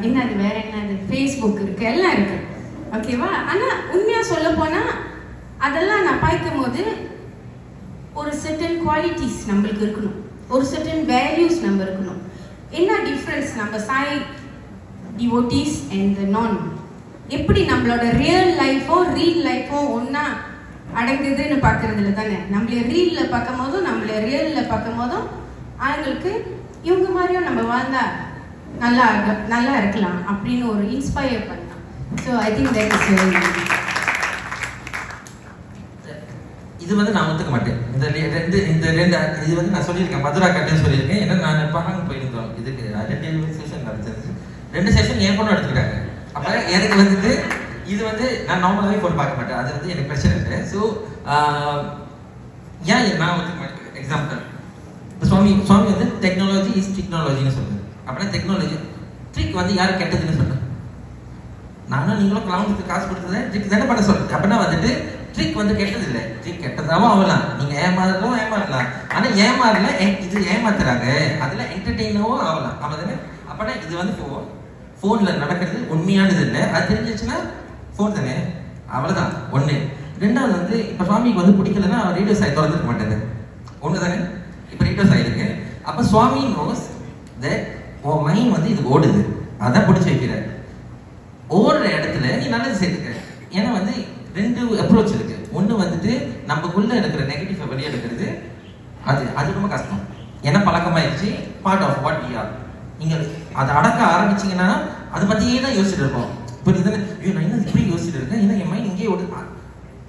Speaker 2: என்னது வேறு என்னது ஃபேஸ்புக் இருக்குது, எல்லாம் இருக்குது. ஓகேவா? ஆனால் உண்மையாக சொல்ல போனால் அதெல்லாம் நான் பார்க்கும் போது ஒரு சர்டன் குவாலிட்டிஸ் நம்மளுக்கு இருக்கணும், ஒரு சர்டன் வேல்யூஸ் நம்ம இருக்கணும். என்ன டிஃப்ரென்ஸ் நம்ம சாய் டிவோட்டீஸ் அண்ட் த நான்? எப்படி நம்மளோட ரியல் லைஃப்பும் ஒன்றா அடங்குதுன்னு பார்க்குறதுல தானே. நம்மள ரீலில் பார்க்கும் போதும் நம்மள ரியலில் பார்க்கும் போதும் ஆண்களுக்கு இவங்க மாதிரியும் நம்ம வாழ்ந்தா நல்லா இருக்கலாம் அப்படின்னு ஒரு இன்ஸ்பயர் பண்ணலாம். So I think that is very good.
Speaker 3: இது வந்து நான் ஒத்துக்க மாட்டேன். இந்த ரெண்டு இது வந்து நான் சொல்லியிருக்கேன், மதுரா கட்டேன்னு சொல்லியிருக்கேன். ஏன்னா நான் பணம் போயிருந்தோம், இதுக்கு 2 செஷன் நடந்துச்சு. 2 செஷன் என் பொண்ணு எடுத்துக்கிட்டாங்க. அப்போ எனக்கு வந்துட்டு இது வந்து நான் நார்மலாகவே ஃபோன் பார்க்க மாட்டேன், அது வந்து எனக்கு பிரச்சனை இல்லை. ஸோ ஏன் நான் ஒத்துக்க மாட்டேன்? எக்ஸாம்பிள், இப்போ சுவாமி வந்து டெக்னாலஜி இஸ் டெக்னாலஜின்னு சொல்லுது. அப்படின்னா டெக்னாலஜி ட்ரிக் வந்து யாரும் கெட்டதுன்னு சொல்கிறேன். நானும் நீங்களும் கிளவுனுக்கு காசு கொடுத்தது ட்ரிக் தானே பண்ண சொல்லுது. அப்படின்னா வந்துட்டு ட்ரிக் வந்து கெட்டது இல்லை, ட்ரிக் கெட்டதாகவும் ஆகலாம், நீங்கள் ஏமாறலாம். ஆனால் ஏமாறல இது ஏமாத்துறாங்க, அதில் என்டர்டெயினாகவும் ஆகலாம். ஆமாம். அப்படின்னா இது வந்து ஃபோனில் நடக்கிறது உண்மையானது இல்லை, அது தெரிஞ்சிச்சுன்னா ஃபோன் தானே, அவ்வளோதான். 1. 2வது வந்து இப்போ சுவாமிக்கு வந்து பிடிக்கலன்னா ரேடியோ சாய் திறந்துருக்க மாட்டேங்க, ஒன்று தானே. இப்போ ரேடியோ சாய் இருக்கு, அப்போ சுவாமி நோஸ் தட் உன் மைண்ட் வந்து இது ஓடுது, அதான் பிடிச்சி வைக்கிற. ஓடுற இடத்துல நீ நல்லது சேர்த்துக்க. ஏன்னா வந்து 2 அப்ரோச் இருக்கு. ஒன்று வந்துட்டு நமக்குள்ள இருக்கிற நெகட்டிவ் வெளியே எடுக்கிறது, அது ரொம்ப கஷ்டம். ஏன்னா பழக்கமாயிடுச்சு, part of what we are. நீங்கள் அதை அடக்க ஆரம்பிச்சிங்கன்னா அதை பற்றியே தான் யோசிச்சுட்டு இருக்கோம். இப்போ இதில் நான் என்ன இப்படி யோசிச்சுட்டு இருக்கேன், ஏன்னா என் மைண்ட் இங்கேயே ஓடு.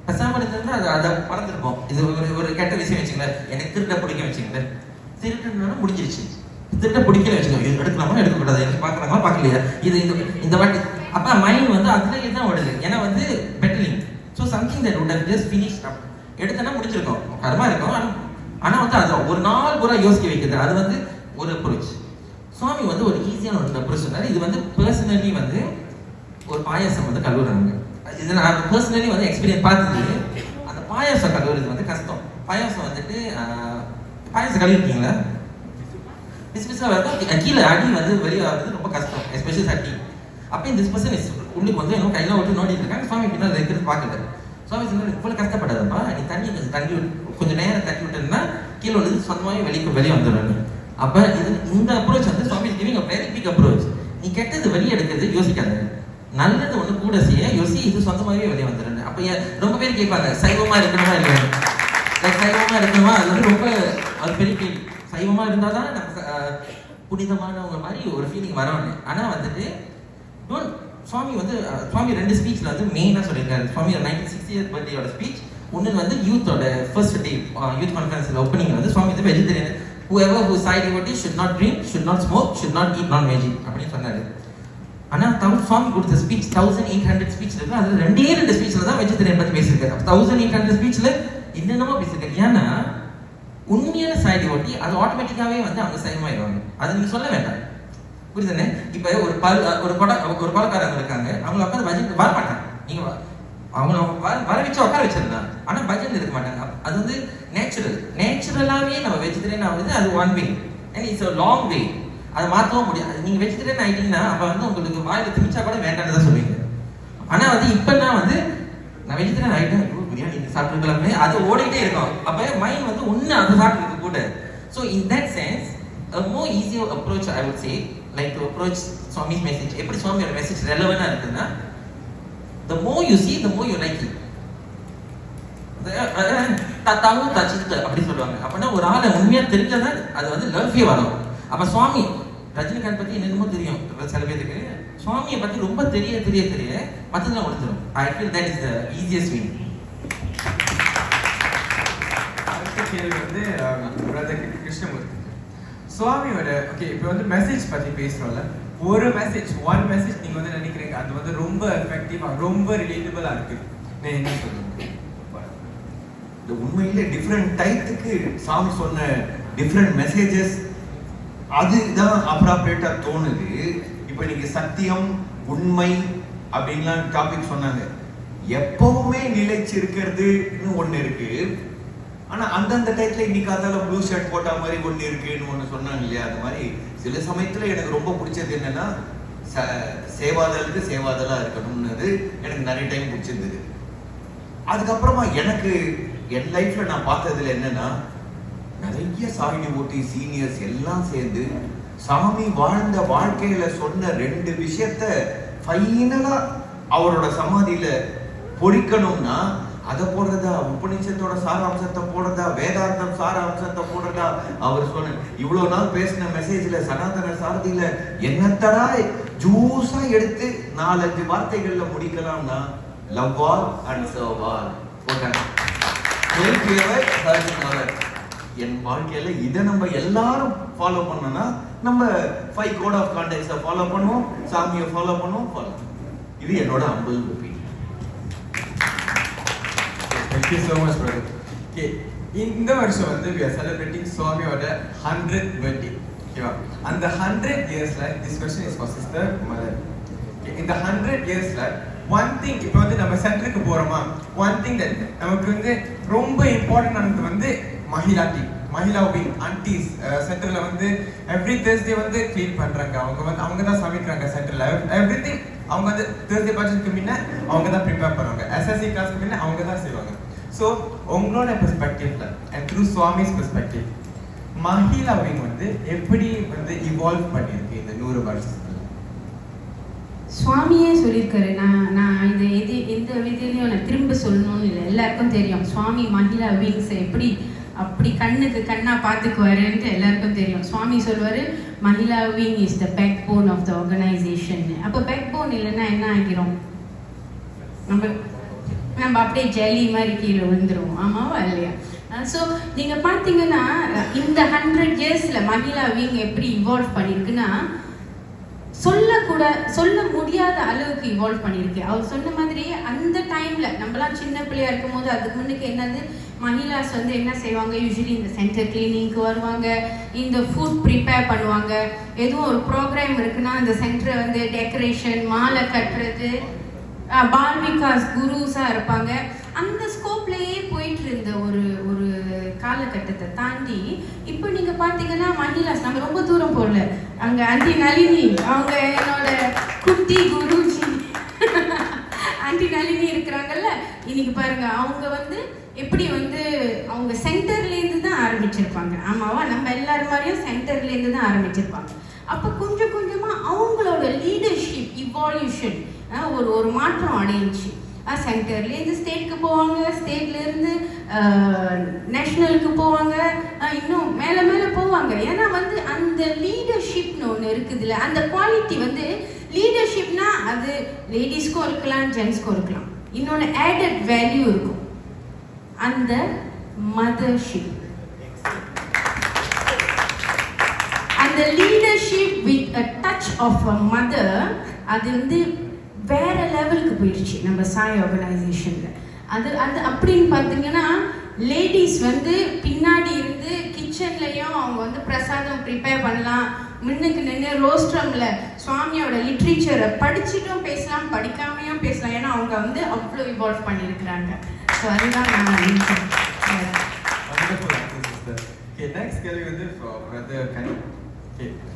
Speaker 3: பெசாமல் இருந்திருந்தா அதை பறந்துருப்போம். இது ஒரு கெட்ட விஷயம் வச்சுங்களேன், எனக்கு திருட்ட பிடிக்க வச்சுங்களேன், திருட்டுனாலும் முடிஞ்சிருச்சு. திருட்ட பிடிக்கல வச்சுக்கோங்க, எடுக்கலாமா எடுக்கக்கூடாது, எனக்கு பார்க்குறாங்களா பார்க்கலையா, இது இந்த வாட்டி. அப்போ மைண்ட் வந்து அதுலேயே தான் ஓடுது. ஏன்னா வந்து பெட்டலிங். So something that would have just finish up எடுத்தனா முடிச்சிருக்கோம், கர்மா இருக்கும். ஆனால் வந்து அது ஒரு நாள் பூரா யோசிக்க வைக்கிறது, அது வந்து ஒரு அப்ரோச். சுவாமி வந்து ஒரு ஈஸியான ஒரு அப்ரோச் சொன்னார். இது வந்து பர்சனலி வந்து ஒரு பாயாசம் வந்து கழுவுறாங்க. இது நான் பர்சனலி வந்து எக்ஸ்பீரியன்ஸ் பார்த்தது. அந்த பாயாசம் கழுவுறது வந்து கஷ்டம். பாயாசம் வந்துட்டு பாயாசம் கழுவிருக்கீங்களா? பிஸ்பிஸாக வருது, கீழே அடி வந்து வெளியே ஆகுறது ரொம்ப கஷ்டம், எஸ்பெஷலி சட்டி. அப்போ இந்த பர்சன் உள்ளுக்கு வந்து என்ன கையெல்லாம் விட்டு நோண்டிட்டு இருக்காங்க. சுவாமி பின்னால் இருக்கிறது பார்க்கல. சுவாமி சொன்னார், இவ்வளோ கஷ்டப்படாதப்பா, நீ தண்ணி கொஞ்சம் நேரம் தட்டி விட்டுன்னா கீழே வந்து சொந்தமாகவே வெளியே வந்துடுறாங்க. அப்போ இந்த அப்ரோச் வந்து Swami giving a very big approach. நீ கெட்டது வெளியே எடுக்கிறது யோசிக்காது, நல்லது ஒன்று கூட செய்ய யோசி, இது சொந்தமாகவே வெளியே வந்துடுறாங்க. அப்போ ரொம்ப பேர் கேட்பாங்க, சைவமாக இருக்கணுமா இல்லையா? சைவமாக இருக்கணுமா? அது வந்து ரொம்ப அது பெரிய கேள்வி. சைவமாக இருந்தால் தான் நம்ம புனிதமானவங்க மாதிரி ஒரு ஃபீலிங் வரணும். ஆனால் வந்துட்டு சுவாமி வந்து சுவாமி 2 ஸ்பீச்சில் வந்து மெயினாக சொல்லியிருக்காரு. சுவாமி 1960th பர்த்டேயோட ஸ்பீச். ஒன்று வந்து யூத்தோட ஃபர்ஸ்ட் டே யூத் கான்ஃபரன்ஸில் ஓப்பனிங் வந்து சுவாமி வந்து vegetarian, whoever who side devotee should not drink, should not smoke, should not eat non-veg அப்படின்னு சொன்னார். ஆனால் சுவாமி கொடுத்த ஸ்பீச் 1800 ஸ்பீச் இருக்கு, அதில் 2 ஸ்பீச்சில் தான் வெஜிடேரியன் பற்றி பேசியிருக்காரு. 1800 ஸ்பீச்சில் என்னென்னமோ பேசியிருக்காரு. ஏன்னா உண்மையான சைடு டிவோட்டி அது ஆட்டோமேட்டிக்காகவே வந்து அவங்க சைவமாயிடுவாங்க, அது நீங்கள் சொல்ல வேண்டாம். புரியுதுன்னு? இப்போ ஒரு கொலைக்காரங்க இருக்காங்க, அவங்கள உட்காந்து பஜன் வர மாட்டாங்க. நீங்கள் அவங்கள வர வச்சு உட்கார வச்சிருந்தாங்க, ஆனால் பஜன் இருக்க மாட்டாங்க. அது வந்து நேச்சுரலாகவே நம்ம வெஜிடேரியன் ஆகுது. அது one way and it's a long way. அதை மாற்றவும் முடியாது. நீங்கள் வெஜிடேரியன் ஆகிட்டீங்கன்னா அப்போ வந்து உங்களுக்கு வாயில் திமிச்சா கூட வேண்டாம்னு தான் சொல்லுவீங்க. ஆனால் வந்து இப்போ நான் வந்து நான் வெஜிடேரியன் ஆகிட்டேன், பிரியாணி சாப்பிட்டுருக்கலாமே, அது ஓடிக்கிட்டே இருக்கும். அப்போ மைண்ட் வந்து ஒன்று அதை சாப்பிட்டு கூட. So in that sense a more easier approach I would say, like to approach Swami's message. எப்படி சுவாமியோட மெசேஜ் ரெலவெண்டா இருக்குன்னா, the more you see, the more you like it. தாத்தாவும் தச்சிட்டு அப்படி சொல்லுவாங்க. அப்படின்னா ஒரு ஆளை உண்மையா தெரிஞ்சதான் அது வந்து லவ்வே வரும். அப்ப சுவாமி ரஜினிகாந்த் பத்தி என்னென்னமோ தெரியும் சில பேருக்கு, சுவாமியை பத்தி ரொம்ப தெரிய மற்றதெல்லாம் ஒழிச்சிடும். I feel that is the easiest way.
Speaker 1: அடுத்த கேள்வி வந்து பிரதர் கிருஷ்ணமூர்த்தி. சுவாமியோட ஓகே இப்போ வந்து மெசேஜ் பற்றி பேசுகிறோம்ல, ஒரு ஒன் மெசேஜ் நீங்கள் வந்து நினைக்கிறீங்க அது வந்து ரொம்ப எஃபெக்டிவாக ரொம்ப ரிலேட்டபிளாக இருக்கு, நான் என்ன சொல்லுங்க?
Speaker 4: இந்த உண்மையிலே டிஃப்ரெண்ட் டைத்துக்கு சாமி சொன்ன டிஃப்ரெண்ட் மெசேஜஸ் அதுதான் அப்ராப்ரேட்டாக தோணுது. இப்போ நீங்க சத்தியம் உண்மை அப்படின்லாம் டாபிக் சொன்னாங்க. எப்பவுமே நிலைச்சு இருக்கிறதுன்னு ஒன்று இருக்கு, ஆனா அந்தந்த டைத்துல இன்னைக்கு அதால ப்ளூ ஷர்ட் போட்ட மாதிரி ஒன்று இருக்குன்னு ஒன்று சொன்னாங்க இல்லையா? அது மாதிரி சில சமயத்துல எனக்கு ரொம்ப பிடிச்சது என்னன்னா சேவாதலுக்கு சேவாதலா இருக்கணும்னு எனக்கு நிறைய டைம் பிடிச்சிருந்தது. அதுக்கப்புறமா எனக்கு என் லைஃப்ல நான் பார்த்ததுல என்னன்னா, நிறைய சாமி ஓட்டி சீனியர்ஸ் எல்லாம் சேர்ந்து சாமி வாழ்ந்த வாழ்க்கையில சொன்ன 2 விஷயத்த ஃபைனலா அவரோட சமாதியில பொறிக்கணும்னா அதை போடுறதா, உபநிஷத்தோட சாராம்சத்தை போடுறதா, வேதாந்தம் சாராம்சத்தை போடுறதா, அவர் சொன்ன இவ்வளவு நாள் பேசின மெசேஜ்ல சனாதன சாரதியில என்னத்தடா ஜூஸா எடுத்து 4-5 வார்த்தைகள்ல முடிக்கலாம்னா love all and serve all போட்டாங்க. என் வாழ்க்கையில இதை நம்ம எல்லாரும் ஃபாலோ பண்ணோம்னா நம்ம 5 கோட் ஆஃப் கான்டக்ட்ஸை ஃபாலோ பண்ணுவோம், சாமியை ஃபாலோ பண்ணுவோம். இது என்னோட Hanbal opinion.
Speaker 1: Thank you so much, brother. Okay, இந்த வருஷம் வந்து we are celebrating சுவாமியோட 100th birthday. ஓகேவா? அந்த 100 இயர்ஸ்ல this question is for sister Malar. Okay, இந்த 100 இயர்ஸ்ல one thing இப்போ வந்து நம்ம சென்டருக்கு போறோமா, one thing that நமக்கு வந்து ரொம்ப இம்பார்ட்டன்ட் ஆனது வந்து Mahila team, Mahila wing aunties சென்டர்ல வந்து எவ்ரி தேர்ஸ்டே வந்து க்ளீன் பண்றாங்க. அவங்க தான் சமைக்கிறாங்க சென்டர்ல. எவ்ரிதிங் அவங்க வந்து தேர்ஸ்டே பட்ஜெட்க்கு முன்ன அவங்க தான் ப்ரிப்பேர் பண்ணுவாங்க. எஸ்எஸ்சி கிளாஸ்க்கு முன்ன அவங்க தான் செய்வாங்க. ஸோ உங்களோட பெர்ஸ்பெக்டிவ்ல and through Swami's perspective Mahila wing வந்து எப்படி வந்து இவால்வ் பண்ணியிருக்கு இந்த 100 வருஷத்துல?
Speaker 5: சுவாமியே சொல்லியிருக்காரு. நான் எந்த விதிலையும் நான் திரும்ப சொல்லணும்னு இல்லை, எல்லாருக்கும் தெரியும். சுவாமி மஹிலா விங்ஸை எப்படி அப்படி கண்ணுக்கு கண்ணா பார்த்துக்குவாருன்ட்டு எல்லாருக்கும் தெரியும். சுவாமி சொல்வார், Mahila wing is the backbone of the organisation. அப்போ பேக் போன் இல்லைன்னா என்ன ஆகிறோம்? நம்ம அப்படியே ஜெல்லி மாதிரி கீழே விழுந்துருவோம். ஆமாவா இல்லையா? ஸோ நீங்கள் பார்த்தீங்கன்னா இந்த 100 இயர்ஸில் மஹிலா விங் எப்படி இவால்வ் பண்ணியிருக்குன்னா, சொல்ல முடியாத அளவுக்கு இவால்வ் பண்ணியிருக்கு. அவர் சொன்ன மாதிரி அந்த டைம்ல நம்மளாம் சின்ன பிள்ளையா இருக்கும் போது அதுக்கு முன்னுக்கு என்னது, மஹிலாஸ் வந்து என்ன செய்வாங்க, யூஸ்வலி இந்த சென்டர் கிளீனிங்க்கு வருவாங்க, இந்த ஃபுட் ப்ரிப்பேர் பண்ணுவாங்க. எதுவும் ஒரு ப்ரோக்ராம் இருக்குன்னா அந்த சென்டரை வந்து டெக்கரேஷன், மாலை கட்டுறது, பால்விகாஸ் குருஸா இருப்பாங்க. அந்த ஸ்கோப்லயே போயிட்டு இருந்த ஒரு காலகட்டத்தை தாண்டி இப்போ நீங்க பாத்தீங்கன்னா மஹிலாஸ், நம்ம ரொம்ப தூரம் போகல, அங்க ஆண்டி நளினி அவங்க என்னோட குட்டி குருஜி ஆண்டி நளினி இருக்கிறாங்கல்ல, இன்னைக்கு பாருங்க அவங்க வந்து எப்படி வந்து அவங்க சென்டர்லேருந்து தான் ஆரம்பிச்சிருப்பாங்க. ஆமாவா? நம்ம எல்லாரும் மாதிரியும் சென்டர்லேருந்து தான் ஆரம்பிச்சிருப்பாங்க. அப்போ கொஞ்சம் கொஞ்சமாக அவங்களோட லீடர்ஷிப் இவால்யூஷன் ஒரு மாற்றம் அடைஞ்சிச்சு. சென்டர்லேருந்து ஸ்டேட்க்கு போவாங்க, ஸ்டேட்லேருந்து நேஷ்னலுக்கு போவாங்க, இன்னும் மேலே மேலே போவாங்க. ஏன்னா வந்து அந்த லீடர்ஷிப்னு ஒன்று இருக்குதுல்ல, அந்த குவாலிட்டி வந்து லீடர்ஷிப்னா அது லேடிஸ்க்கும் இருக்கலாம், ஜென்ஸ்க்கும் இருக்கலாம். இன்னொன்று ஆடட் வேல்யூ இருக்கும், அந்த மதர்ஷிப், அந்த leadership with a touch of a mother. அது வந்து வேற லெவலுக்கு போயிடுச்சு நம்ம சாய் ஆர்கனைசேஷன்ல. அது அப்படின்னு பார்த்தீங்கன்னா லேடிஸ் வந்து பின்னாடி இருந்து கிச்சன்லையும் அவங்க வந்து பிரசாதம் ப்ரிப்பேர் பண்ணலாம், முன்னுக்கு நின்று ரோஸ்ட்ரம்ல சுவாமியோட லிட்ரேச்சரை படிச்சுட்டும் பேசலாம், படிக்காமையும் பேசலாம். ஏன்னா அவங்க வந்து அவ்வளோ இவால்வ் பண்ணியிருக்கிறாங்க. ஸோ அதுதான் நான் நினைக்கிறேன்.
Speaker 1: நெக்ஸ்ட் கேள்வி வந்து பிரதர் கனி.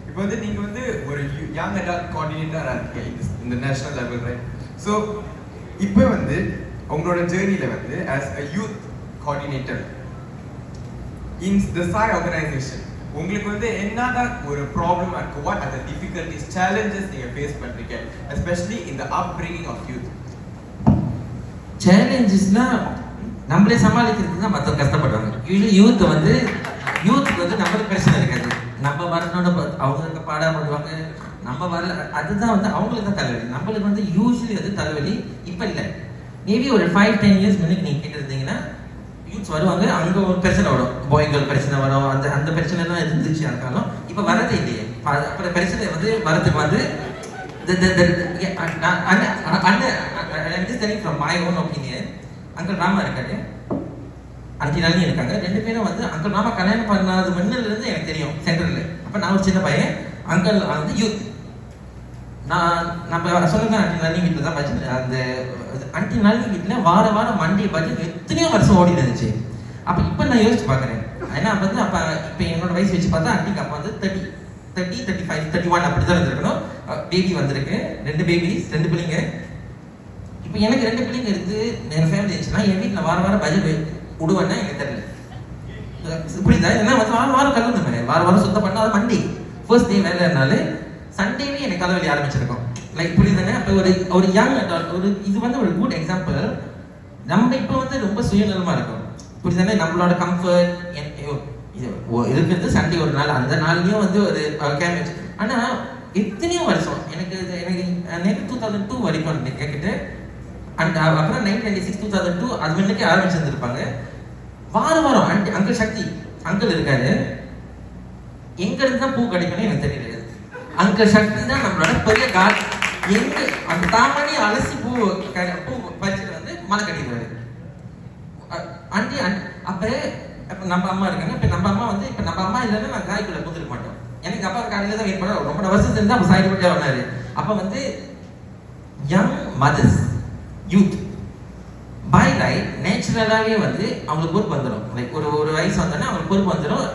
Speaker 1: இப்போ வந்து நீங்க வந்து ஒரு யங் அடல்ட் கோஆர்டினேட்டரா இருக்கீங்க இந்த நேஷனல் லெவல், ரைட்? ஸோ இப்போ வந்து உங்களோட ஜேர்னில வந்து as a youth coordinator in the Sai organisation உங்களுக்கு வந்து என்னதான் ஒரு ப்ராப்ளம் இருக்கு? What are the difficulties, challenges நீங்க ஃபேஸ் பண்றீங்க, especially in the upbringing of youth?
Speaker 3: சேலஞ்சஸ்னா நம்மளே சமாளிக்கிறதுக்கு தான் மற்றவங்க கஷ்டப்படுறாங்க. யூஸ்வலி யூத்துக்கு வந்து நம்மளுக்கு பிரச்சனை இருக்காது. நம்ம வரணும்னு அவங்க பாடாம பண்ணுவாங்க, நம்ம வரல, அதுதான் வந்து அவங்களுக்கு தான் தலைவலி. நம்மளுக்கு வந்து யூஸ்வலி வந்து தலைவலி இப்போ இல்லை, மேபி ஒரு 5-10 இயர்ஸ் முன்னாடி நீங்கள் கேட்டிருந்தீங்கன்னா யூத்ஸ் வருவாங்க, அங்கே ஒரு பிரச்சனை வரும், பாய்கள் பிரச்சனை வரும், அந்த பிரச்சனைலாம் இருந்துச்சு. இருந்தாலும் இப்போ வரதே இல்லையே. அப்புறம் பிரச்சனை வந்து வரதுக்கு வந்து from my own opinion, uncle Rama இருக்காரு, அஞ்சு நாள் இருக்காங்க, 2 பேரும் வந்து அங்கிள் ராமா கல்யாணம் பண்ணாத முன்னிலிருந்து எனக்கு தெரியும் சென்ட்ரல். அப்போ நான் ஒரு சின்ன பையன், அங்கிள் வந்து யூத். நம்ம சொன்னதான் ஆண்டி நளினி வீட்டில் தான் பட்ஜெட், அந்த ஆண்டி நளினி வீட்டில் வாரம் மண்டே பட்ஜெட் எத்தனையோ வருஷம் ஓடி இருந்துச்சு. அப்போ இப்போ நான் யோசிச்சு பார்க்குறேன், ஏன்னா வந்து அப்போ இப்போ என்னோட வயசு வச்சு பார்த்தா ஆண்டிக்கு அப்போ வந்து 30, 35, 31 அப்படி தான் இருந்திருக்கணும். பேபி வந்திருக்கு, 2 பேபிஸ், 2 பிள்ளைங்க. இப்போ எனக்கு 2 பிள்ளைங்க இருந்து என் ஃபேமிலி இருந்துச்சுன்னா என் வீட்டில் வாரம் பட்ஜெட் விடுவேன்னா எனக்கு தெரியல. இப்படிதான் ஏன்னா வந்து வாரம் கலந்துருந்தேன், வாரம் சுத்தம் பண்ணால் அது மண்டே ஃபர்ஸ்ட் டே வேலை இருந்தாலும் சண்டேவே எனக்கு தலைவலி ஆரம்பிச்சிருக்கும். லைக் இப்படி தானே. அப்போ ஒரு யங் அடல்ட் இது வந்து ஒரு குட் எக்ஸாம்பிள். நம்ம இப்போ வந்து ரொம்ப சுயநலமா இருக்கும். இப்படி தானே நம்மளோட கம்ஃபர்ட் இருக்கிறது சண்டே ஒரு நாள், அந்த நாள்லயும் வந்து ஒரு கேமேஜ். ஆனா எத்தனையோ வருஷம் எனக்கு 2002 வரைக்கும் கேட்டுட்டு, அண்ட் அப்புறம் 1996 2002 அது முன்னாடி ஆரம்பிச்சிருந்துருப்பாங்க. வாரம் அங்கிள் சக்தி அங்கிள் இருக்காரு, எங்க இருந்து தான் பூ கிடைக்கணும் எனக்கு தெரியல. அங்கிள் சக்தி தான் நம்மளோட பெரிய காட். எங்க அந்த தாமணி அலசி பூ பறிச்சுட்டு வந்து மலை கட்டிடுவாரு. அப்ப நம்ம அம்மா இருக்காங்க. இப்ப நம்ம அம்மா வந்து இப்ப நம்ம அம்மா இல்லைன்னா நான் காய்க்குள்ள கொடுத்துருக்க மாட்டோம். எனக்கு அப்பா காலையில தான் வெயிட் பண்ண ரொம்ப வருஷத்துல இருந்து அப்ப சாய்டு போட்டே வந்தாரு. அப்ப வந்து young mothers youth by right நேச்சுரலாகவே வந்து அவங்களுக்கு பொறுப்பு வந்துடும். லைக் ஒரு வயசு வந்தோன்னா அவங்களுக்கு பொறுப்பு வந்துடும்.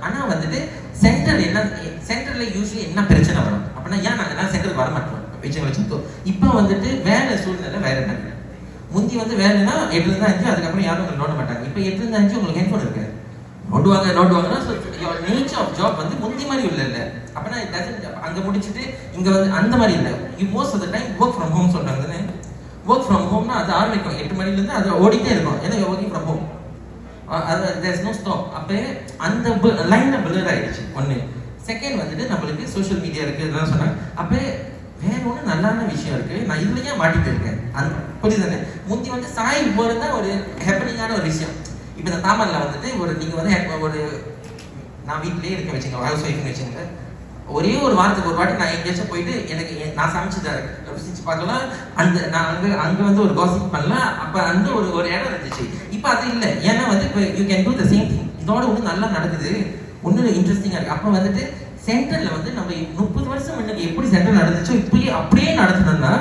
Speaker 3: ஆனால் வந்துட்டு சென்ட்ரல்ல யூஸ்வலி என்ன பிரச்சனை வரும் அப்படின்னா, ஏன் நாங்கள் சென்ட்ரல் வர மாட்டோம் வச்சுக்கோ. இப்போ வந்துட்டு வேலை சூழ்நிலை வேற என்ன. முந்தி வந்து வேலைன்னா 8 to 5, அதுக்கப்புறம் யாரும் உங்களுக்கு நோண்ட மாட்டாங்க. இப்போ 8 to 5 உங்களுக்கு ஹெட்ஃபோன் இருக்கு, நோண்டுவாங்கன்னா your nature of job வந்து முந்தி மாதிரி இல்ல அப்பனா it doesn't அங்க முடிச்சிட்டு இங்க வந்து அந்த மாதிரி இல்ல you most of the time work from home சொல்றாங்கன்னு work from home னா அது ஆரம்பிக்கும் 8 மணில இருந்து அது ஓடிட்டே இருக்கும் ஏன்னா you working from home there's no stop அப்ப அந்த லைன்ல blur ஆயிடுச்சு ஒண்ணு செகண்ட் வந்துட்டு நம்மளுக்கு சோஷியல் மீடியா இருக்கு இதெல்லாம் சொன்னாங்க அப்ப வேற ஒண்ணு நல்லான விஷயம் இருக்கு நான் இதுலயே மாட்டிட்டு இருக்கேன் புரியுதானே முந்தி வந்து சாய் போறதா ஒரு ஹேப்பனிங்கான ஒரு விஷயம் இப்போ இந்த தாமரில் வந்துட்டு ஒரு நீங்கள் வந்து ஒரு நான் வீட்டிலேயே இருக்க வச்சுங்க ஹவுஸ் ஒய்ஃப்னு வச்சுங்க ஒரே ஒரு வாரத்துக்கு ஒரு வாட்டி நான் எங்கேயாச்சும் போயிட்டு எனக்கு நான் சமைச்சு ருசிச்சு பார்க்கலாம் அந்த நான் அங்கே வந்து ஒரு காசிப் பண்ணலாம் அப்போ அந்த ஒரு இடம் இருந்துச்சு இப்போ அது இல்லை ஏன்னா வந்து இப்போ you can do the same thing இதோட ஒன்று நல்லா நடக்குது ஒன்று இன்ட்ரெஸ்டிங்காக இருக்குது அப்போ வந்துட்டு சென்டரில் வந்து நம்ம 30 வருஷம் முன்னாடி எப்படி சென்டர் நடந்துச்சோ இப்படியே அப்படியே நடத்துனோம்னா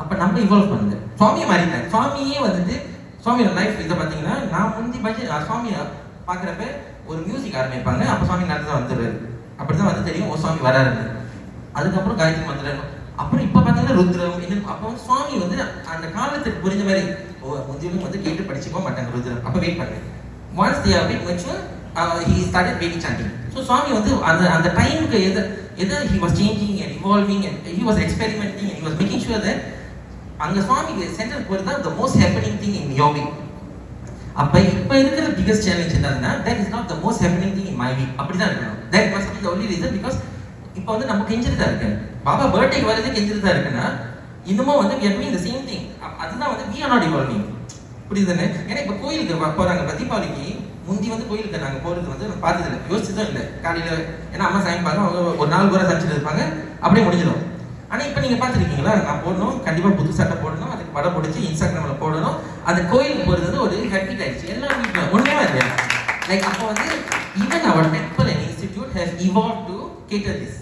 Speaker 3: அப்போ நம்ம இவால்வ் பண்ணுது சுவாமியை மாறிட்டேன் சுவாமியே வந்துட்டு சுவாமியோட லைஃப் இதை பார்த்தீங்கன்னா நான் முந்தி சுவாமியை பார்க்குறப்ப ஒரு மியூசிக் ஆரம்பிப்பாங்க அப்போ சுவாமி நடந்து வந்துடுவாரு அப்படிதான் வந்து தெரியும் சுவாமி வராரு அதுக்கப்புறம் காயத்ரி மந்திரம் அப்புறம் இப்போ பார்த்தீங்கன்னா ருத்ரம் இன்னும் அப்போ வந்து சுவாமி வந்து அந்த காலத்துக்கு புரிஞ்ச மாதிரி முந்தியும் வந்து கேட்டு படிச்சுக்க மாட்டாங்க ருத்ரம் அப்போ வெயிட் பண்ணேன் once they are bit mature he started baby chanting so swami வந்து அந்த டைம்க்கு எது he was changing and evolving and he was experimenting and he was making sure that அங்க சுவாமிக்கு சென்டர் போறது the most happening thing in your week அப்ப இப்ப இருக்கிற biggest challenge என்னன்னா that is not the most happening thing in my week அப்படிதான் இருக்கணும் that must be the only reason because இப்போ வந்து நம்ம கெஞ்சிட்டு தான் இருக்கு பாபா பர்த்டே வரது கெஞ்சிட்டு தான் இருக்குன்னா இன்னமும் வந்து we are doing the same thing அதுதான் வந்து we are not evolving புரியுதுன்னு ஏன்னா இப்ப கோயிலுக்கு போறாங்க தீபாவளிக்கு முந்தி வந்து கோயிலுக்கு நாங்க போறது வந்து பார்த்ததில்லை யோசிச்சதும் இல்லை காலையில ஏன்னா அம்மா சாயம்பாங்க அவங்க ஒரு நாள் கூட சமைச்சிட்டு இருப்பாங்க அப்படியே முடிஞ்சிடும் ஆனா இப்ப நீங்க பாத்துருக்கீங்களா நான் போடணும் கண்டிப்பா புது சட்டை போடணும் அதுக்கு படம் பிடிச்சி இன்ஸ்டாகிராம்ல போடணும் அந்த கோயிலுக்கு போறது ஒரு ஹேபிட் ஆயிடுச்சு எல்லா வீட்டுல ஒண்ணே இல்லையா லைக் அப்போ வந்து ஈவன் அவர் temple and institute has evolve to cater this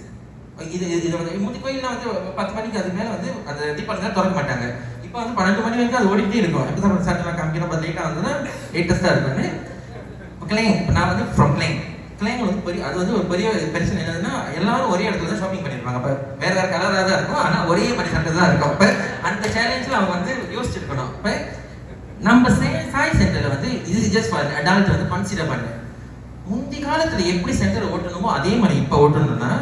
Speaker 3: இது வந்து முந்தி கோயில்ல வந்து 10 மணிக்கு அது மேல வந்து அந்த தீபாவளி தான் திறக்க மாட்டாங்க இப்போ வந்து 12 மணி வரைக்கும் அது ஓடிட்டே இருக்கும் எப்பதான் சட்டெல்லாம் காமிக்கிறோம் லேட்டா வந்ததுன்னா லேட்டஸ்டா இருக்குன்னு கிளைங் நான் வந்து ஃப்ரம் கிளைங் வந்து பெரிய அது வந்து ஒரு பெரிய பிரச்சனை என்னதுன்னா எல்லாரும் ஒரே இடத்துல தான் ஷாப்பிங் பண்ணிருப்பாங்க அப்ப வேற வேற கலராக தான் இருக்கும் ஆனா ஒரே மாதிரி சட்டை தான் இருக்கும் அப்ப அந்த சேலஞ்சில் அவங்க வந்து யோசிச்சிருக்கணும் இப்ப நம்ம சாய் சென்டர்ல வந்து இது ஜஸ்ட் ஃபார் அடல்ட் வந்து கன்சிடர் பண்ணு முந்தி காலத்துல எப்படி சென்டர் ஓட்டணுமோ அதே மாதிரி இப்ப ஓட்டணும்னா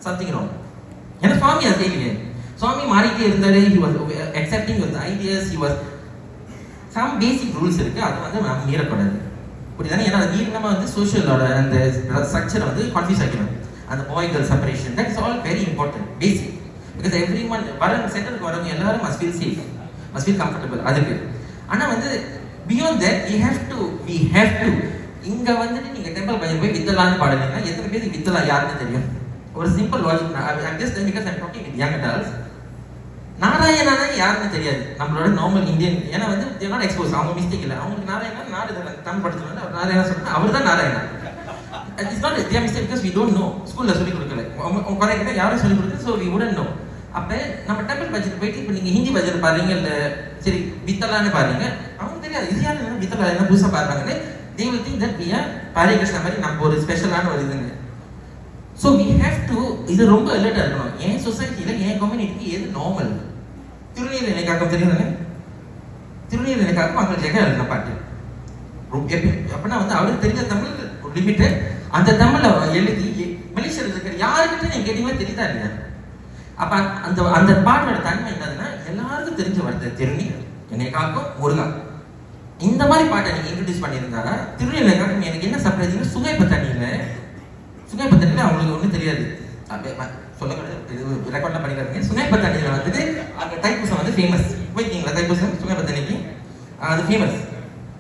Speaker 3: சம்திங் ராங் ஏன்னா சுவாமி அது செய்யலையே சுவாமி மாறிட்டே இருந்தாரு he was accepting with the ideas he was some basic rules இருக்கு அது வந்து நம்ம மீறக்கூடாது புரியுதானே ஏன்னா அது மீறினமா வந்து சோஷியலோட அந்த ஸ்ட்ரக்சரை வந்து கன்ஃபியூஸ் ஆகிடும் அந்த பாய் girl separation that is all very important basic because every one வரவங்க சென்டருக்கு வரவங்க எல்லாரும் must feel safe must feel comfortable அதுக்கு ஆனா வந்து beyond that we have to இங்க வந்துட்டு நீங்க டெம்பிள் பையன் போய் வித்தலான்னு பாடுறீங்கன்னா எத்தனை பேருக்கு வித்தலா யாருன்னு தெரியும் ஒரு simple logic I'm just because I'm talking with young adults Narayana யாருன்னு தெரியாது நம்மளோட நார்மல் இந்தியன் ஏன்னா வந்து they are not exposed அவங்க மிஸ்டேக் இல்லை அவங்களுக்கு நாராயணா நாடு தமிழ் படத்துல வந்து அவர் நாராயணா சொல்றாங்க அவர் தான் Narayana it's not their mistake because we don't know ஸ்கூல்ல சொல்லி கொடுக்கல கரெக்டா யாரும் சொல்லி கொடுக்கல so we wouldn't know அப்ப நம்ம டெம்பிள் பட்ஜெட் போயிட்டு இப்போ நீங்க ஹிந்தி பட்ஜெட் பாருங்க இல்ல சரி வித்தலான்னு பாருங்க அவங்க தெரியாது இது யாரு வித்தலா என்ன புதுசா பாருங்கன்னு they will think that we are பாரே கிருஷ்ணா மாதிரி நம்ம ஒரு ஸ்பெஷலான ஒரு இதுங்க so we have to இது ரொம்ப அலர்ட்டா இருக்கணும் ஏன் சொசைட்டில ஏன் கம்யூனிட்டிக்கு எது நார்மல் திருநீர் எனக்காக தெரியுதானே திருநீர் எனக்காக அங்கே ஜெக எழுதின பாட்டு அப்படின்னா வந்து அவருக்கு தெரிஞ்ச தமிழ் லிமிட்டட் அந்த தமிழை எழுதி மலேசியாவில் இருக்கிற யாருக்கிட்ட நீங்க கேட்டீங்கன்னா தெரியுதா இல்லையா அப்ப அந்த பாட்டோட தன்மை என்னதுன்னா எல்லாருக்கும் தெரிஞ்ச வார்த்தை திருநீர் எனக்காக முருகா இந்த மாதிரி பாட்டை நீங்க இன்ட்ரடியூஸ் பண்ணியிருந்தாங்க திருநீர் எனக்காக எனக்கு என்ன சர்ப்ரைஸ் சுகைப்ப தண்ணியில அவங்களுக்கு ஒன்றும் தெரியாது சொல்லக்கூடாது ரெக்கார்ட்லாம் பண்ணிக்கிறாங்க சுகைப்ப தண்ணியில வந்துட்டு அந்த தைப்பூசம் வந்து ஃபேமஸ் போய்க்கிங்களா தைப்பூசம் சுகைப்ப தண்ணிக்கு அது ஃபேமஸ்